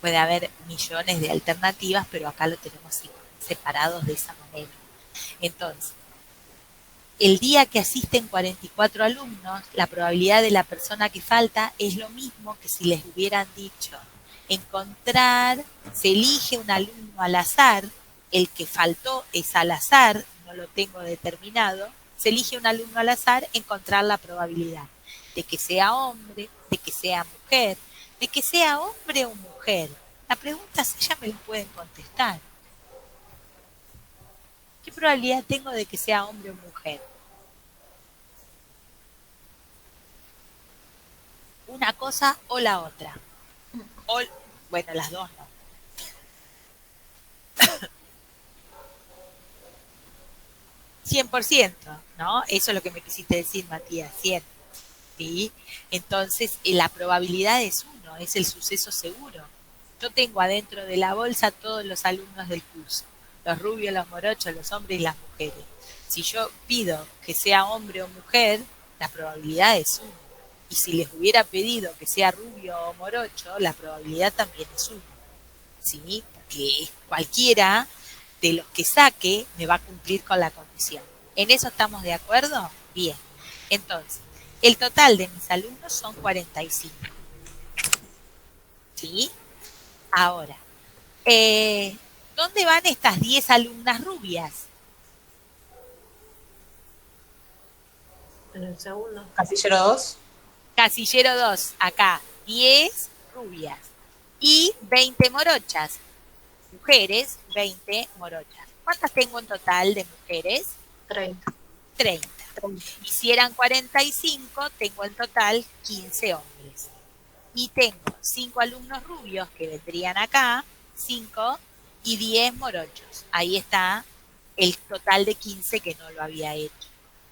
Puede haber millones de alternativas, pero acá lo tenemos separados de esa manera. Entonces, el día que asisten 44 alumnos, la probabilidad de la persona que falta es lo mismo que si les hubieran dicho encontrar, se elige un alumno al azar, el que faltó es al azar, no lo tengo determinado, se elige un alumno al azar, encontrar la probabilidad de que sea hombre, de que sea mujer, de que sea hombre o mujer. La pregunta es, ya me lo pueden contestar. ¿Qué probabilidad tengo de que sea hombre o mujer? Una cosa o la otra. O, bueno, las dos no. 100%, ¿no? Eso es lo que me quisiste decir, Matías, 100. ¿Sí? Entonces, la probabilidad es 1, es el suceso seguro. Yo tengo adentro de la bolsa todos los alumnos del curso, los rubios, los morochos, los hombres y las mujeres. Si yo pido que sea hombre o mujer, la probabilidad es 1. Y si les hubiera pedido que sea rubio o morocho, la probabilidad también es 1. ¿Sí? Porque cualquiera de los que saque me va a cumplir con la condición. ¿En eso estamos de acuerdo? Bien. Entonces, el total de mis alumnos son 45. ¿Sí? Ahora, ¿dónde van estas 10 alumnas rubias? En el segundo. Casillero 2. Casillero 2, acá, 10 rubias y 20 morochas. Mujeres, 20 morochas. ¿Cuántas tengo en total de mujeres? 30. 30. Y si eran 45, tengo en total 15 hombres. Y tengo 5 alumnos rubios que vendrían acá, 5 y 10 morochos. Ahí está el total de 15 que no lo había hecho.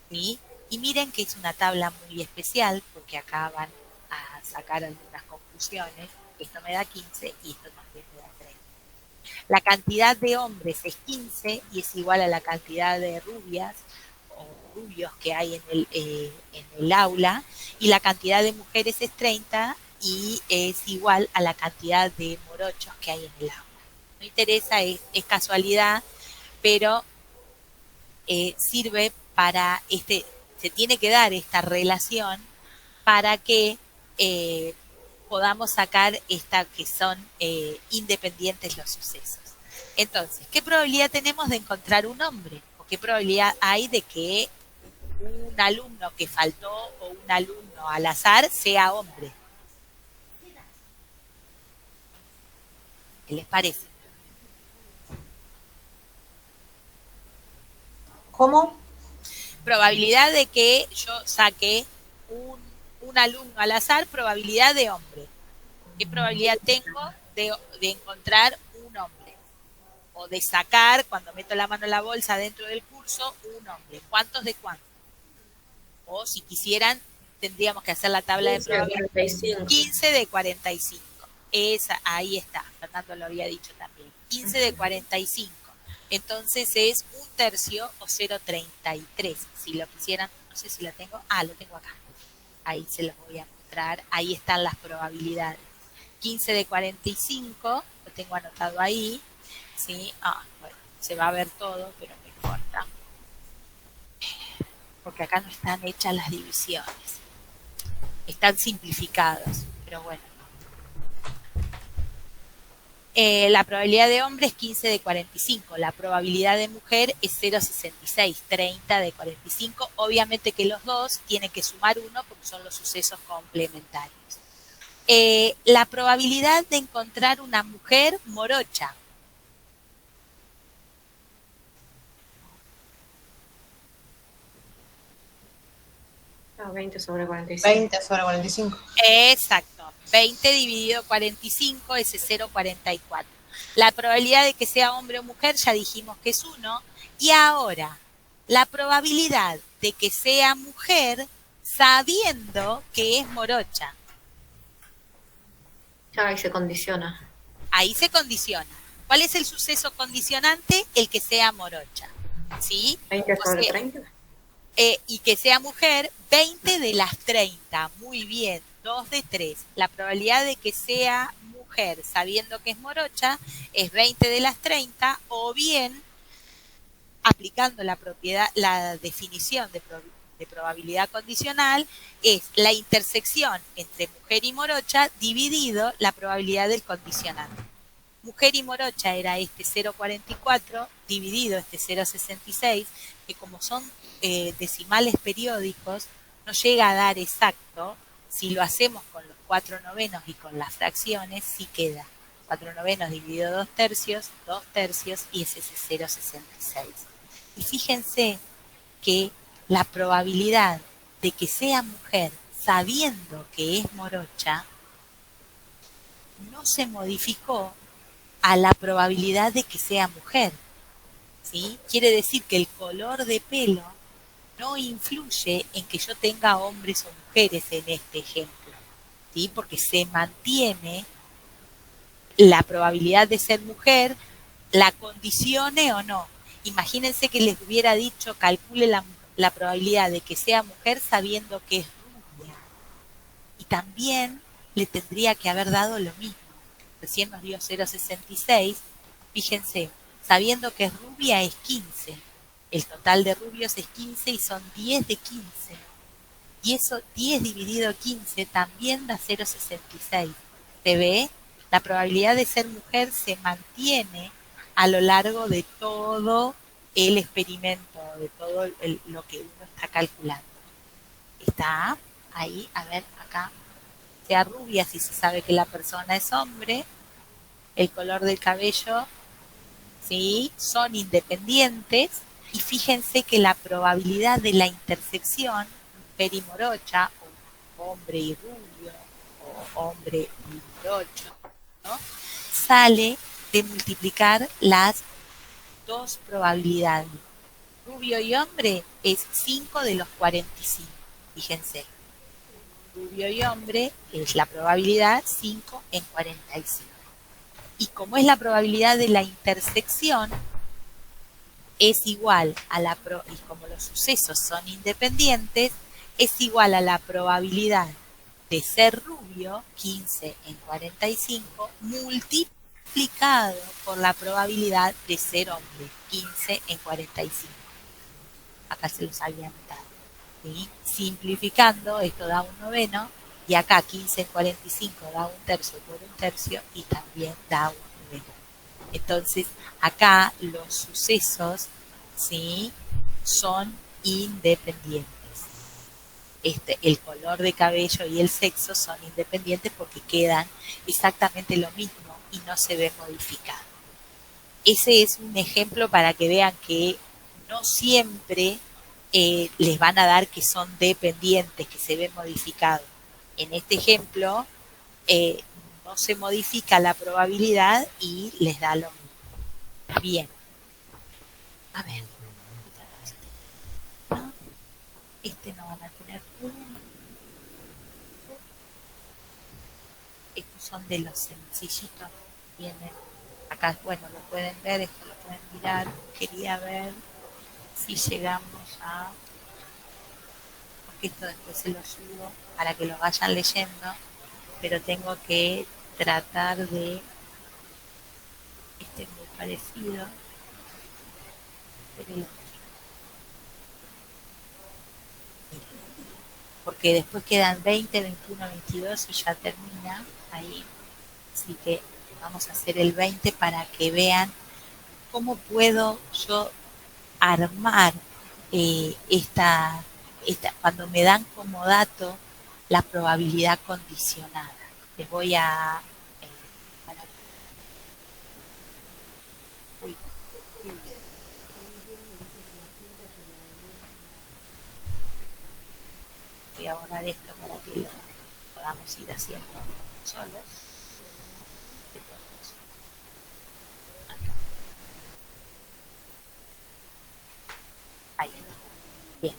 ¿Sí? Y miren que es una tabla muy especial porque acá van a sacar algunas conclusiones. Esto me da 15 y esto también me da 30. La cantidad de hombres es 15 y es igual a la cantidad de rubias o rubios que hay en el aula, y la cantidad de mujeres es 30 y es igual a la cantidad de morochos que hay en el aula. No interesa, es casualidad, pero sirve para se tiene que dar esta relación para que podamos sacar que son independientes los sucesos. Entonces, ¿qué probabilidad tenemos de encontrar un hombre? ¿O qué probabilidad hay de que un alumno que faltó o un alumno al azar sea hombre? ¿Qué les parece? ¿Cómo? Probabilidad de que yo saque un alumno al azar, probabilidad de hombre. ¿Qué probabilidad tengo de encontrar un hombre? O de sacar, cuando meto la mano en la bolsa dentro del curso, un hombre. ¿Cuántos de cuántos? O si quisieran, tendríamos que hacer la tabla de probabilidad. 15 de 45. Ahí está, Fernando lo había dicho también. 15 de 45. Entonces es 1/3 o 0,33. Si lo quisieran, no sé si la tengo. Lo tengo acá. Ahí se los voy a mostrar. Ahí están las probabilidades. 15 de 45, lo tengo anotado ahí. ¿Sí? Bueno, se va a ver todo, pero no importa. Porque acá no están hechas las divisiones. Están simplificados, pero bueno. La probabilidad de hombre es 15 de 45, la probabilidad de mujer es 0,66, 30 de 45. Obviamente que los dos tienen que sumar 1 porque son los sucesos complementarios. La probabilidad de encontrar una mujer morocha. No, 20 sobre 45. 20 sobre 45. Exacto. 20 dividido 45 es 0,44. La probabilidad de que sea hombre o mujer ya dijimos que es 1. Y ahora, la probabilidad de que sea mujer sabiendo que es morocha. Ahí se condiciona. Ahí se condiciona. ¿Cuál es el suceso condicionante? El que sea morocha. ¿Sí? 20 sobre 30. Y que sea mujer, 20 de las 30. Muy bien, 2 de 3. La probabilidad de que sea mujer sabiendo que es morocha es 20 de las 30, o bien, aplicando la definición de probabilidad condicional, es la intersección entre mujer y morocha dividido la probabilidad del condicionante. Mujer y morocha era este 0,44 dividido este 0,66, que como son decimales periódicos, no llega a dar exacto. Si lo hacemos con los 4/9 y con las fracciones, sí queda 4/9 dividido 2/3, 2/3 y es ese 0,66. Y fíjense que la probabilidad de que sea mujer sabiendo que es morocha no se modificó a la probabilidad de que sea mujer. ¿sí? Quiere decir que el color de pelo no influye en que yo tenga hombres o mujeres en este ejemplo, ¿sí? Porque se mantiene la probabilidad de ser mujer, la condicione o no. Imagínense que les hubiera dicho, calcule la probabilidad de que sea mujer sabiendo que es rubia. Y también le tendría que haber dado lo mismo. Recién nos dio 0,66. Fíjense, sabiendo que es rubia es 15. El total de rubios es 15 y son 10 de 15. Y eso 10 dividido 15 también da 0,66. ¿Se ve? La probabilidad de ser mujer se mantiene a lo largo de todo el experimento, de todo lo que uno está calculando. Está ahí, a ver, acá, sea rubia si se sabe que la persona es hombre, el color del cabello, ¿sí? Son independientes, y fíjense que la probabilidad de la intersección, mujer y morocha, o hombre y rubio, o hombre y morocho, ¿no? Sale de multiplicar las dos probabilidades. Rubio y hombre es 5 de los 45. Fíjense, rubio y hombre es la probabilidad 5 en 45. Y como es la probabilidad de la intersección, es igual a y como los sucesos son independientes, es igual a la probabilidad de ser rubio, 15 en 45, multiplicado por la probabilidad de ser hombre, 15 en 45. Acá se los había notado. ¿Sí? Simplificando, esto da un noveno, y acá 15 en 45 da un tercio por un tercio, y también da un noveno. Entonces, acá los sucesos, ¿sí?, son independientes. El color de cabello y el sexo son independientes porque quedan exactamente lo mismo y no se ve modificado. Ese es un ejemplo para que vean que no siempre les van a dar que son dependientes, que se ven modificados. En este ejemplo, no se modifica la probabilidad y les da lo mismo. Bien. A ver. ¿No? No van a tener uno. Estos son de los sencillitos. Vienen acá, bueno, lo pueden ver, esto lo pueden mirar. Quería ver si llegamos a... Porque esto después se lo subo para que lo vayan leyendo, pero tengo que tratar de... Este es muy parecido. Pero porque después quedan 20, 21, 22 y ya termina ahí. Así que vamos a hacer el 20 para que vean cómo puedo yo armar cuando me dan como dato la probabilidad condicionada. Les voy a... voy a borrar esto para que lo podamos ir haciendo solos. Ahí está. Bien.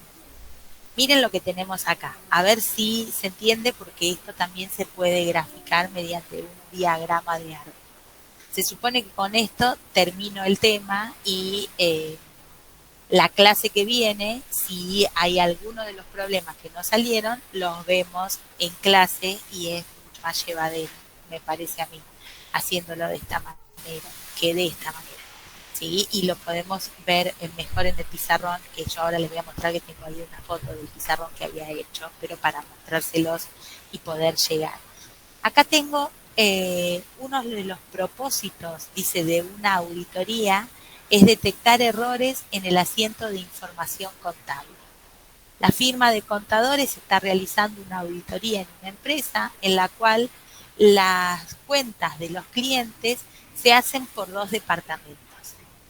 Miren lo que tenemos acá. A ver si se entiende, porque esto también se puede graficar mediante un diagrama de árbol. Se supone que con esto termino el tema y la clase que viene, si hay alguno de los problemas que no salieron, los vemos en clase y es mucho más llevadero, me parece a mí, haciéndolo de esta manera, que de esta manera. ¿Sí? Y lo podemos ver mejor en el pizarrón, que yo ahora les voy a mostrar, que tengo ahí una foto del pizarrón que había hecho, pero para mostrárselos y poder llegar. Acá tengo uno de los propósitos, dice, de una auditoría, es detectar errores en el asiento de información contable. La firma de contadores está realizando una auditoría en una empresa en la cual las cuentas de los clientes se hacen por dos departamentos: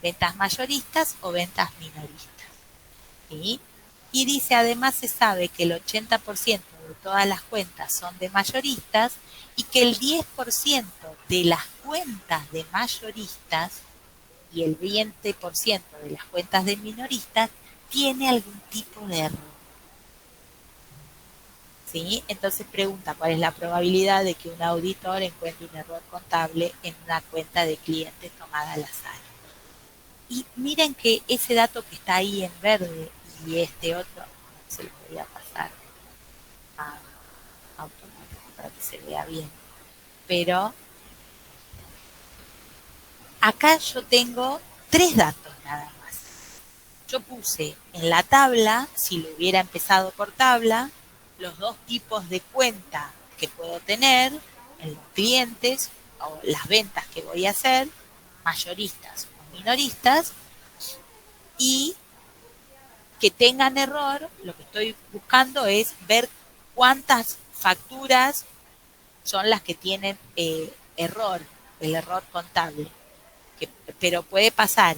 ventas mayoristas o ventas minoristas. ¿Sí? Y dice, además se sabe que el 80% de todas las cuentas son de mayoristas y que el 10% de las cuentas de mayoristas y el 20% de las cuentas de minoristas tiene algún tipo de error. ¿Sí? Entonces pregunta cuál es la probabilidad de que un auditor encuentre un error contable en una cuenta de cliente tomada al azar. Y miren que ese dato que está ahí en verde y este otro, se lo voy a pasar a automático para que se vea bien. Pero acá yo tengo 3 datos nada más. Yo puse en la tabla, si lo hubiera empezado por tabla, los 2 tipos de cuenta que puedo tener en los clientes o las ventas que voy a hacer, mayoristas o minoristas, y que tengan error. Lo que estoy buscando es ver cuántas facturas son las que tienen error, el error contable. Pero puede pasar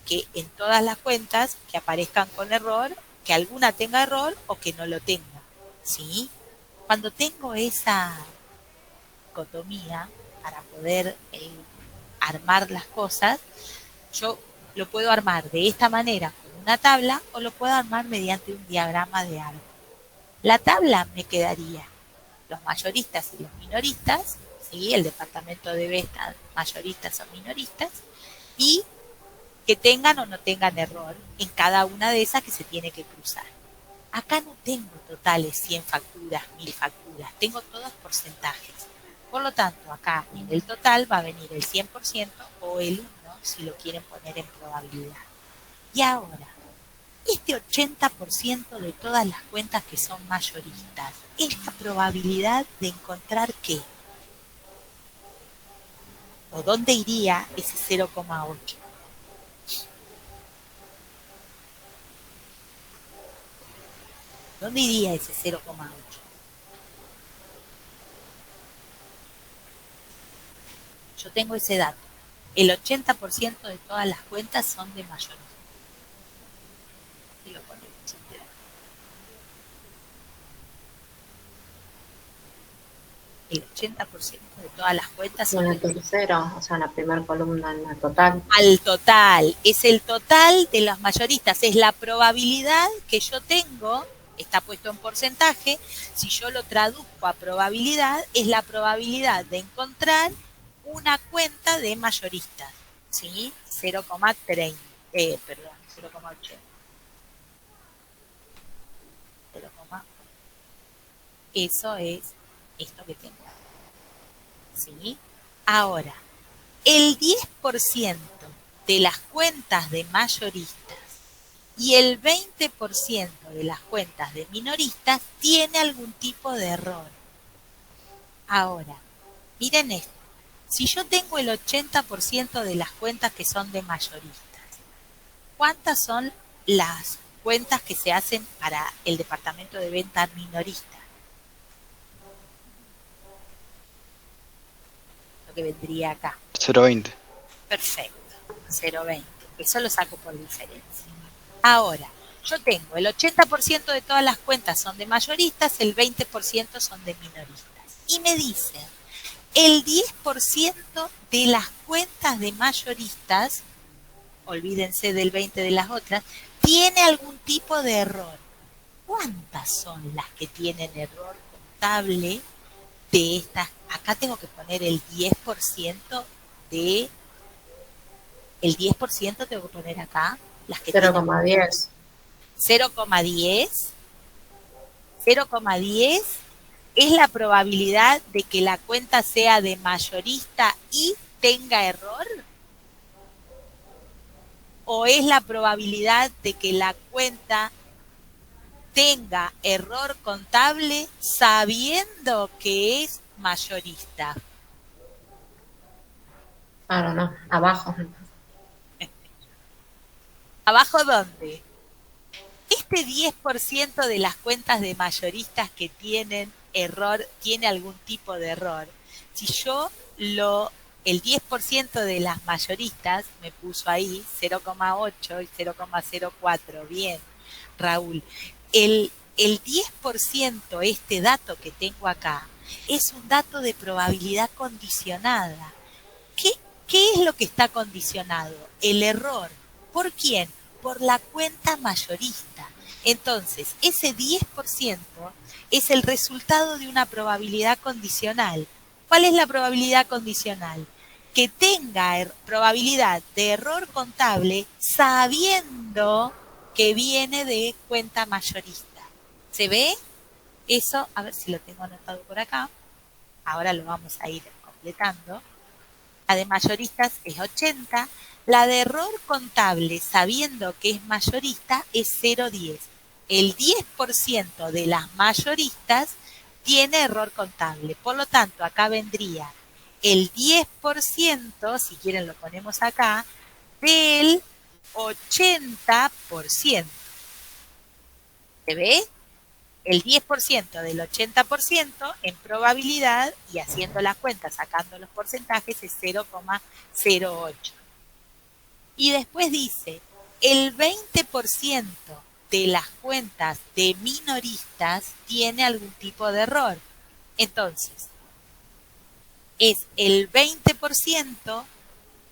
que en todas las cuentas que aparezcan con error, que alguna tenga error o que no lo tenga. ¿Sí? Cuando tengo esa dicotomía para poder armar las cosas, yo lo puedo armar de esta manera con una tabla o lo puedo armar mediante un diagrama de árbol. La tabla me quedaría los mayoristas y los minoristas, ¿sí? El departamento de ventas, mayoristas o minoristas, y que tengan o no tengan error en cada una de esas que se tiene que cruzar. Acá no tengo totales 100 facturas, 1000 facturas, tengo todos porcentajes. Por lo tanto, acá en el total va a venir el 100% o el 1 si lo quieren poner en probabilidad. Y ahora, este 80% de todas las cuentas que son mayoristas, es la probabilidad de encontrar ¿qué? ¿O dónde iría ese 0,8? ¿Dónde iría ese 0,8? Yo tengo ese dato. El 80% de todas las cuentas son de mayoristas. Y lo ponemos. El 80% de todas las cuentas son En el tercero, o sea, en la primera columna, en la total. al total. Es el total de los mayoristas. Es la probabilidad que yo tengo, está puesto en porcentaje. Si yo lo traduzco a probabilidad, es la probabilidad de encontrar una cuenta de mayoristas. ¿Sí? 0,30. Perdón, 0,80. 0,8. Eso es esto que tengo. ¿Sí? Ahora, el 10% de las cuentas de mayoristas y el 20% de las cuentas de minoristas tiene algún tipo de error. Ahora, miren esto. Si yo tengo el 80% de las cuentas que son de mayoristas, ¿cuántas son las cuentas que se hacen para el departamento de ventas minorista? Lo que vendría acá. 0,20. Perfecto, 0,20. Eso lo saco por diferencia. Ahora, yo tengo el 80% de todas las cuentas son de mayoristas, el 20% son de minoristas. Y me dicen, el 10% de las cuentas de mayoristas, olvídense del 20% de las otras, tiene algún tipo de error. ¿Cuántas son las que tienen error contable de estas? Acá tengo que poner el 10% de... El 10% tengo que poner acá. Las que 0,10. 0,10. 0,10 es la probabilidad de que la cuenta sea de mayorista y tenga error. ¿O es la probabilidad de que la cuenta tenga error contable sabiendo que es mayorista? Claro, no, abajo. ¿Abajo dónde? Este 10% de las cuentas de mayoristas que tienen error, tiene algún tipo de error. Si yo el 10% de las mayoristas me puso ahí 0,8 y 0,04. Bien, Raúl. El 10%, este dato que tengo acá, es un dato de probabilidad condicionada. ¿Qué es lo que está condicionado? El error. ¿Por quién? Por la cuenta mayorista. Entonces, ese 10% es el resultado de una probabilidad condicional. ¿Cuál es la probabilidad condicional? Que tenga probabilidad de error contable sabiendo que viene de cuenta mayorista. ¿Se ve? Eso, a ver si lo tengo anotado por acá. Ahora lo vamos a ir completando. La de mayoristas es 80. La de error contable, sabiendo que es mayorista, es 0,10. El 10% de las mayoristas tiene error contable. Por lo tanto, acá vendría el 10%, si quieren lo ponemos acá, del 80%. ¿Se ve? El 10% del 80% en probabilidad, y haciendo las cuentas, sacando los porcentajes, es 0,08. Y después dice, el 20% de las cuentas de minoristas tiene algún tipo de error. Entonces, es el 20%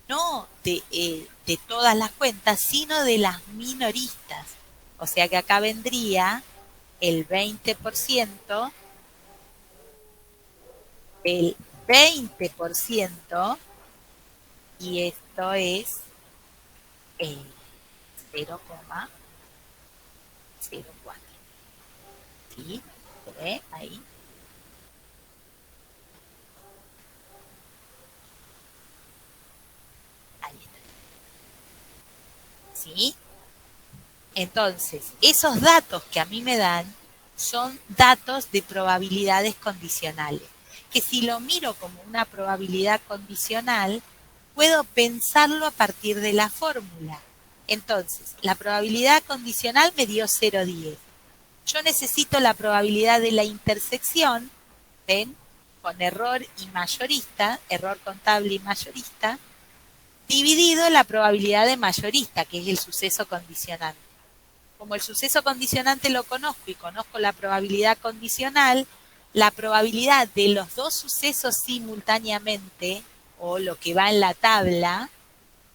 no de todas las cuentas, sino de las minoristas. O sea que acá vendría el 20% del 20% y esto es 0,04. ¿Sí? ¿Se ve ahí? Ahí está. ¿Sí? Entonces, esos datos que a mí me dan son datos de probabilidades condicionales, que si lo miro como una probabilidad condicional, puedo pensarlo a partir de la fórmula. Entonces, la probabilidad condicional me dio 0,10. Yo necesito la probabilidad de la intersección, ¿ven? Con error y mayorista, error contable y mayorista, dividido la probabilidad de mayorista, que es el suceso condicionante. Como el suceso condicionante lo conozco y conozco la probabilidad condicional, la probabilidad de los dos sucesos simultáneamente, o lo que va en la tabla,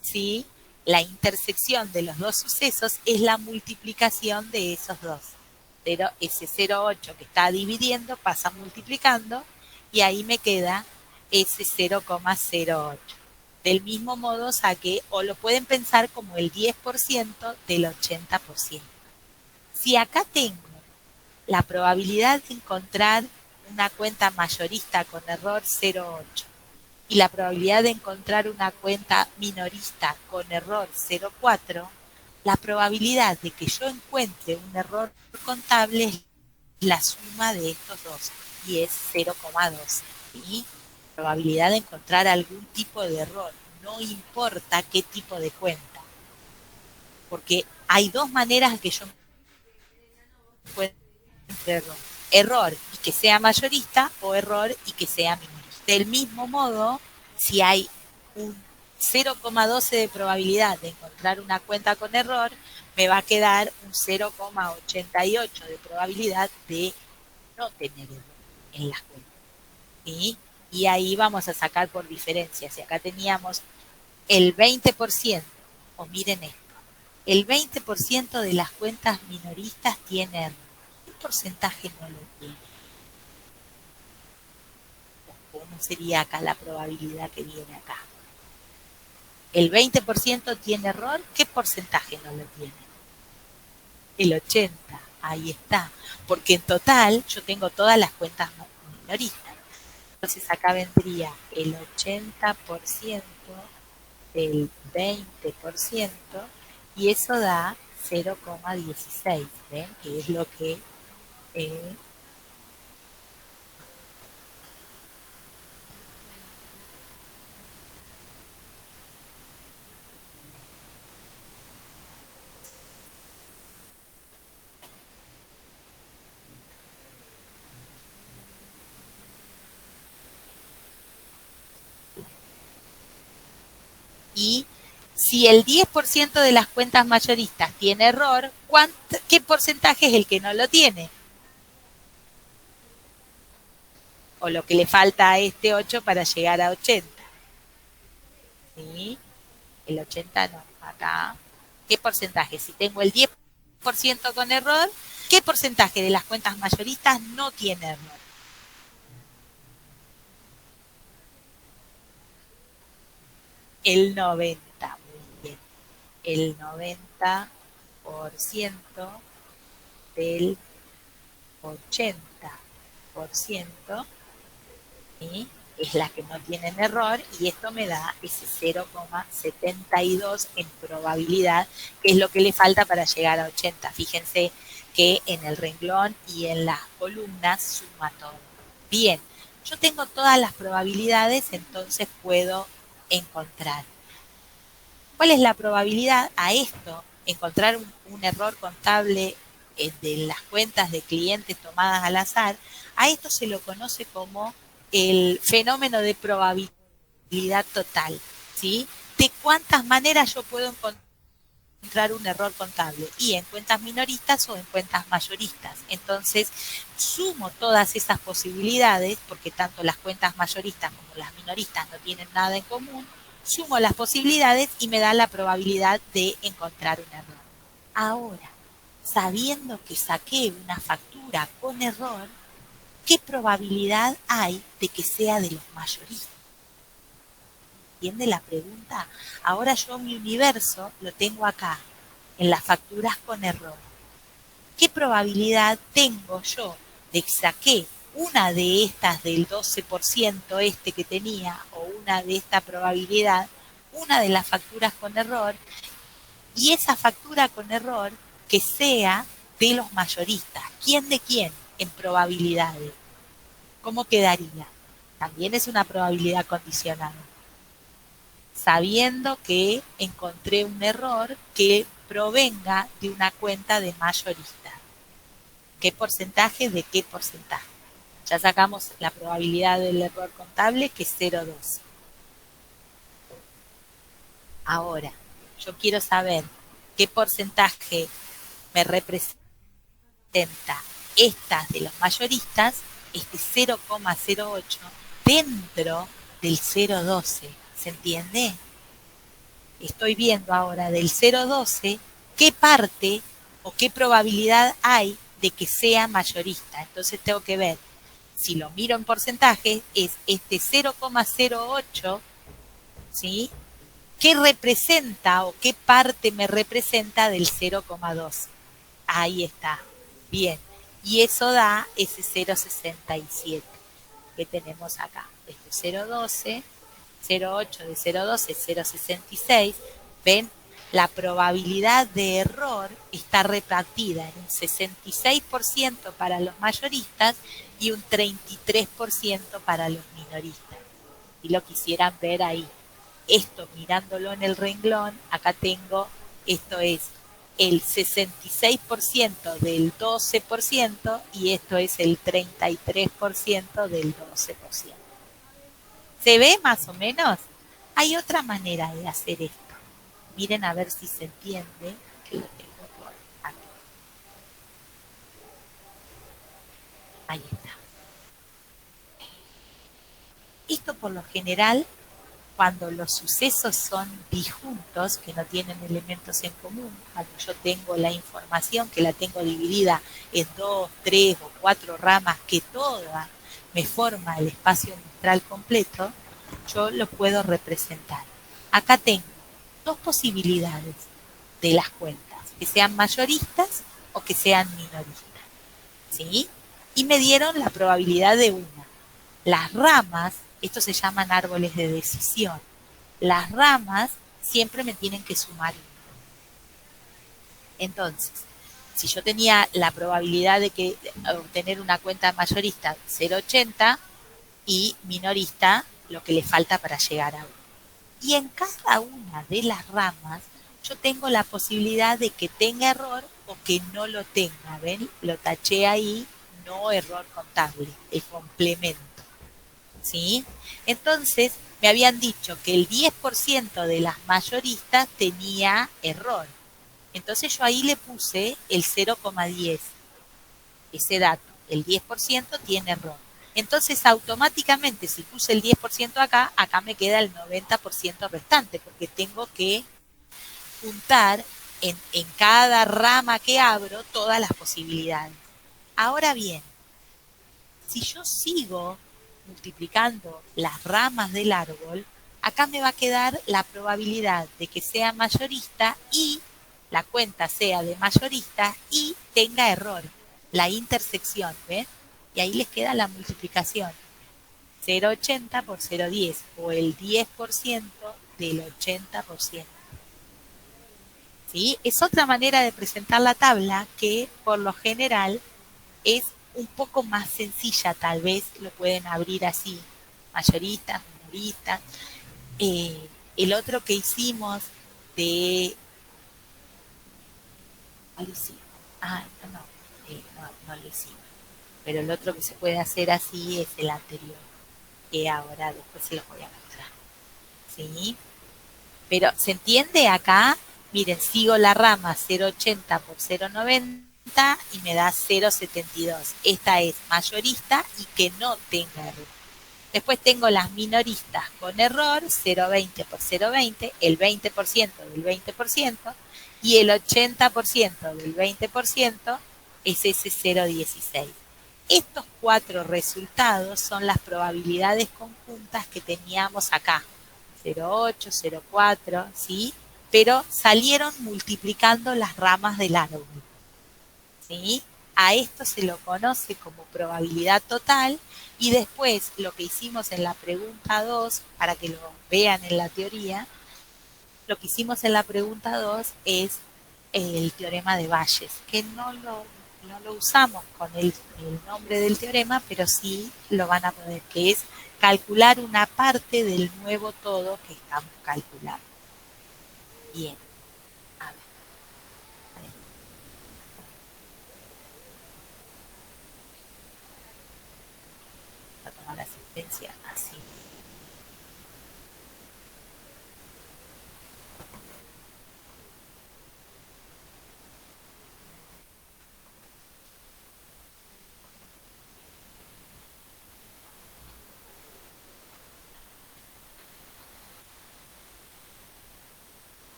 ¿sí? La intersección de los dos sucesos es la multiplicación de esos dos. Ese 0,8 que está dividiendo pasa multiplicando y ahí me queda ese 0,08. Del mismo modo saqué, o lo pueden pensar como el 10% del 80%. Si acá tengo la probabilidad de encontrar una cuenta mayorista con error 0,8 y la probabilidad de encontrar una cuenta minorista con error 0,4, la probabilidad de que yo encuentre un error contable es la suma de estos dos y es 0,12. ¿Sí? Probabilidad de encontrar algún tipo de error, no importa qué tipo de cuenta, porque hay dos maneras que yo encuentre error. Error y que sea mayorista o error y que sea minorista. Del mismo modo, si hay un 0,12 de probabilidad de encontrar una cuenta con error, me va a quedar un 0,88 de probabilidad de no tener error en las cuentas. ¿Sí? Y ahí vamos a sacar por diferencia. Si acá teníamos el 20%, o miren esto, el 20% de las cuentas minoristas tiene error. ¿Qué porcentaje no lo tiene? ¿Cómo sería acá la probabilidad que viene acá? El 20% tiene error, ¿qué porcentaje no lo tiene? El 80%, ahí está. Porque en total yo tengo todas las cuentas minoristas. Entonces acá vendría el 80% del 20% y eso da 0,16. ¿Ven? Que es lo que y si el 10% de las cuentas mayoristas tiene error, ¿qué porcentaje es el que no lo tiene? O lo que le falta a este 8 para llegar a 80. ¿sí? El 80 no, acá. ¿Qué porcentaje? Si tengo el 10% con error, ¿qué porcentaje de las cuentas mayoristas no tiene error? El 90, muy bien. El 90% del 80%, ¿sí? Es la que no tienen error y esto me da ese 0,72 en probabilidad, que es lo que le falta para llegar a 80. Fíjense que en el renglón y en las columnas suma todo. Bien, yo tengo todas las probabilidades, entonces puedo encontrar. ¿Cuál es la probabilidad a esto? Encontrar un error contable de las cuentas de clientes tomadas al azar. A esto se lo conoce como el fenómeno de probabilidad total, ¿sí? ¿De cuántas maneras yo puedo encontrar un error contable? Y en cuentas minoristas o en cuentas mayoristas. Entonces, sumo todas esas posibilidades, porque tanto las cuentas mayoristas como las minoristas no tienen nada en común, sumo las posibilidades y me da la probabilidad de encontrar un error. Ahora, sabiendo que saqué una factura con error, ¿qué probabilidad hay de que sea de los mayoristas? ¿Entiende la pregunta? Ahora yo mi universo lo tengo acá, en las facturas con error. ¿Qué probabilidad tengo yo de que saqué una de estas del 12% este que tenía, o una de esta probabilidad, una de las facturas con error, y esa factura con error que sea de los mayoristas? ¿Quién de quién en probabilidades? ¿Cómo quedaría? También es una probabilidad condicionada. Sabiendo que encontré un error que provenga de una cuenta de mayorista. ¿Qué porcentaje de qué porcentaje? Ya sacamos la probabilidad del error contable, que es 0,12. Ahora, yo quiero saber qué porcentaje me representa estas de los mayoristas, este 0,08 dentro del 0,12. ¿Se entiende? Estoy viendo ahora del 0,12 qué parte o qué probabilidad hay de que sea mayorista. Entonces tengo que ver, si lo miro en porcentaje, es este 0,08, ¿sí? ¿Qué representa o qué parte me representa del 0,12? Ahí está. Bien. Y eso da ese 0,67 que tenemos acá. Este 0,12, 0,8 de 0,12, 0,66. ¿Ven? La probabilidad de error está repartida en un 66% para los mayoristas y un 33% para los minoristas. Si lo quisieran ver ahí. Esto mirándolo en el renglón, acá tengo, esto es el 66% del 12% y esto es el 33% del 12%. ¿Se ve más o menos? Hay otra manera de hacer esto. Miren a ver si se entiende, que lo tengo por aquí. Ahí está. Esto por lo general, cuando los sucesos son disjuntos, que no tienen elementos en común, cuando yo tengo la información que la tengo dividida en 2, 3 o 4 ramas que toda me forma el espacio muestral completo, yo lo puedo representar. Acá tengo dos posibilidades de las cuentas, que sean mayoristas o que sean minoristas, ¿sí? Y me dieron la probabilidad de una. Las ramas, estos se llaman árboles de decisión. Las ramas siempre me tienen que sumar 1. Entonces, si yo tenía la probabilidad de obtener una cuenta mayorista 0,80 y minorista, lo que le falta para llegar a 1. Y en cada una de las ramas yo tengo la posibilidad de que tenga error o que no lo tenga. ¿Ven? Lo taché ahí, no error contable, el complemento. ¿Sí? Entonces, me habían dicho que el 10% de las mayoristas tenía error. Entonces yo ahí le puse el 0,10. Ese dato, el 10% tiene error. Entonces, automáticamente, si puse el 10% acá, acá me queda el 90% restante, porque tengo que juntar en cada rama que abro todas las posibilidades. Ahora bien, si yo sigo multiplicando las ramas del árbol, acá me va a quedar la probabilidad de que sea mayorista y la cuenta sea de mayorista y tenga error, la intersección, ¿ven? Y ahí les queda la multiplicación. 0,80 por 0,10 o el 10% del 80%. ¿Sí? Es otra manera de presentar la tabla que por lo general es un poco más sencilla, tal vez lo pueden abrir así, mayoristas, minoristas. El otro que hicimos de... ¿Cuál hicimos? No lo hicimos. Pero el otro que se puede hacer así es el anterior, que ahora después se los voy a mostrar. ¿Sí? Pero, ¿se entiende acá? Miren, sigo la rama 0,80 por 0,90 y me da 0,72. Esta es mayorista y que no tenga error. Después tengo las minoristas con error, 0,20 por 0,20, el 20% del 20% y el 80% del 20% es ese 0,16. Estos 4 resultados son las probabilidades conjuntas que teníamos acá. 0,8, 0,4, ¿sí? Pero salieron multiplicando las ramas del árbol, ¿sí? A esto se lo conoce como probabilidad total y después lo que hicimos en la pregunta 2, para que lo vean en la teoría, lo que hicimos en la pregunta 2 es el teorema de Bayes, que no lo usamos con el nombre del teorema, pero sí lo van a poder, que es calcular una parte del nuevo todo que estamos calculando. Bien, a ver. Voy a tomar la asistencia así.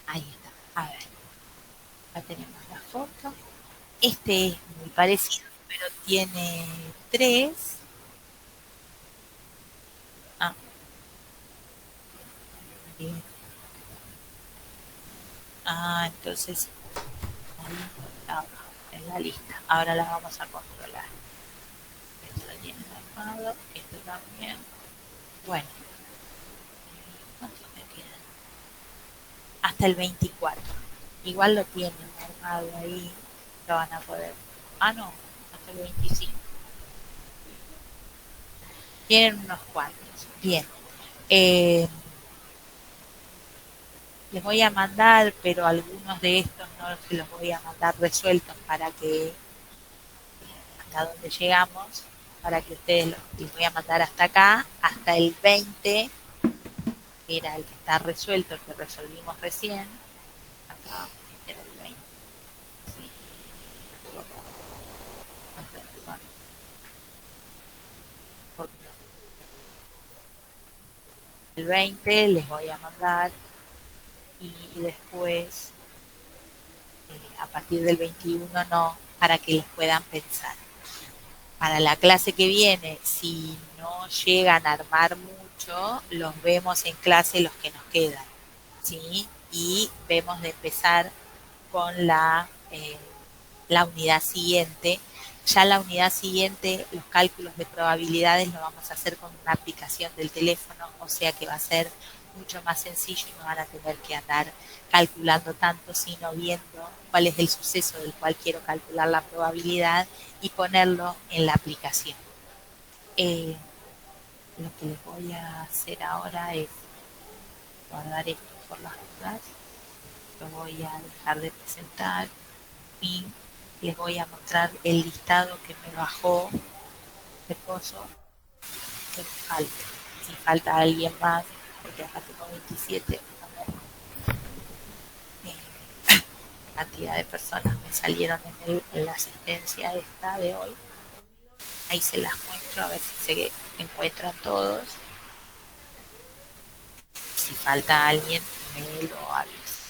Ahí está. A ver, ya tenemos la foto. Este es muy parecido, pero tiene 3. Ah, bien. Entonces, ahí está, en la lista. Ahora la vamos a controlar. Esto lo tiene armado, esto también. Bueno, ¿cuántos me quedan? Hasta el 24. Igual lo tienen armado ahí, lo van a poder. No, hasta el 25. Tienen unos cuantos. Bien. Les voy a mandar, pero algunos de estos no se los voy a mandar resueltos para que hasta donde llegamos, para que ustedes les voy a mandar hasta acá, hasta el 20, que era el que está resuelto, el que resolvimos recién. Acá, este era el 20. Sí. El 20 les voy a mandar y después a partir del 21 no, para que les puedan pensar. Para la clase que viene, si no llegan a armar mucho, los vemos en clase los que nos quedan, ¿sí? Y vemos de empezar con la unidad siguiente. Ya la unidad siguiente, los cálculos de probabilidades los vamos a hacer con una aplicación del teléfono, o sea que va a ser mucho más sencillo y no van a tener que andar calculando tanto, sino viendo cuál es el suceso del cual quiero calcular la probabilidad y ponerlo en la aplicación. Lo que les voy a hacer ahora es guardar esto por las dudas. Lo voy a dejar de presentar y les voy a mostrar el listado que me bajó de coso que me falta. Si falta alguien más, porque acá tengo 27, cantidad de personas me salieron en la asistencia esta de hoy. Ahí se las muestro a ver si se encuentran todos. Si falta alguien, me lo aviso.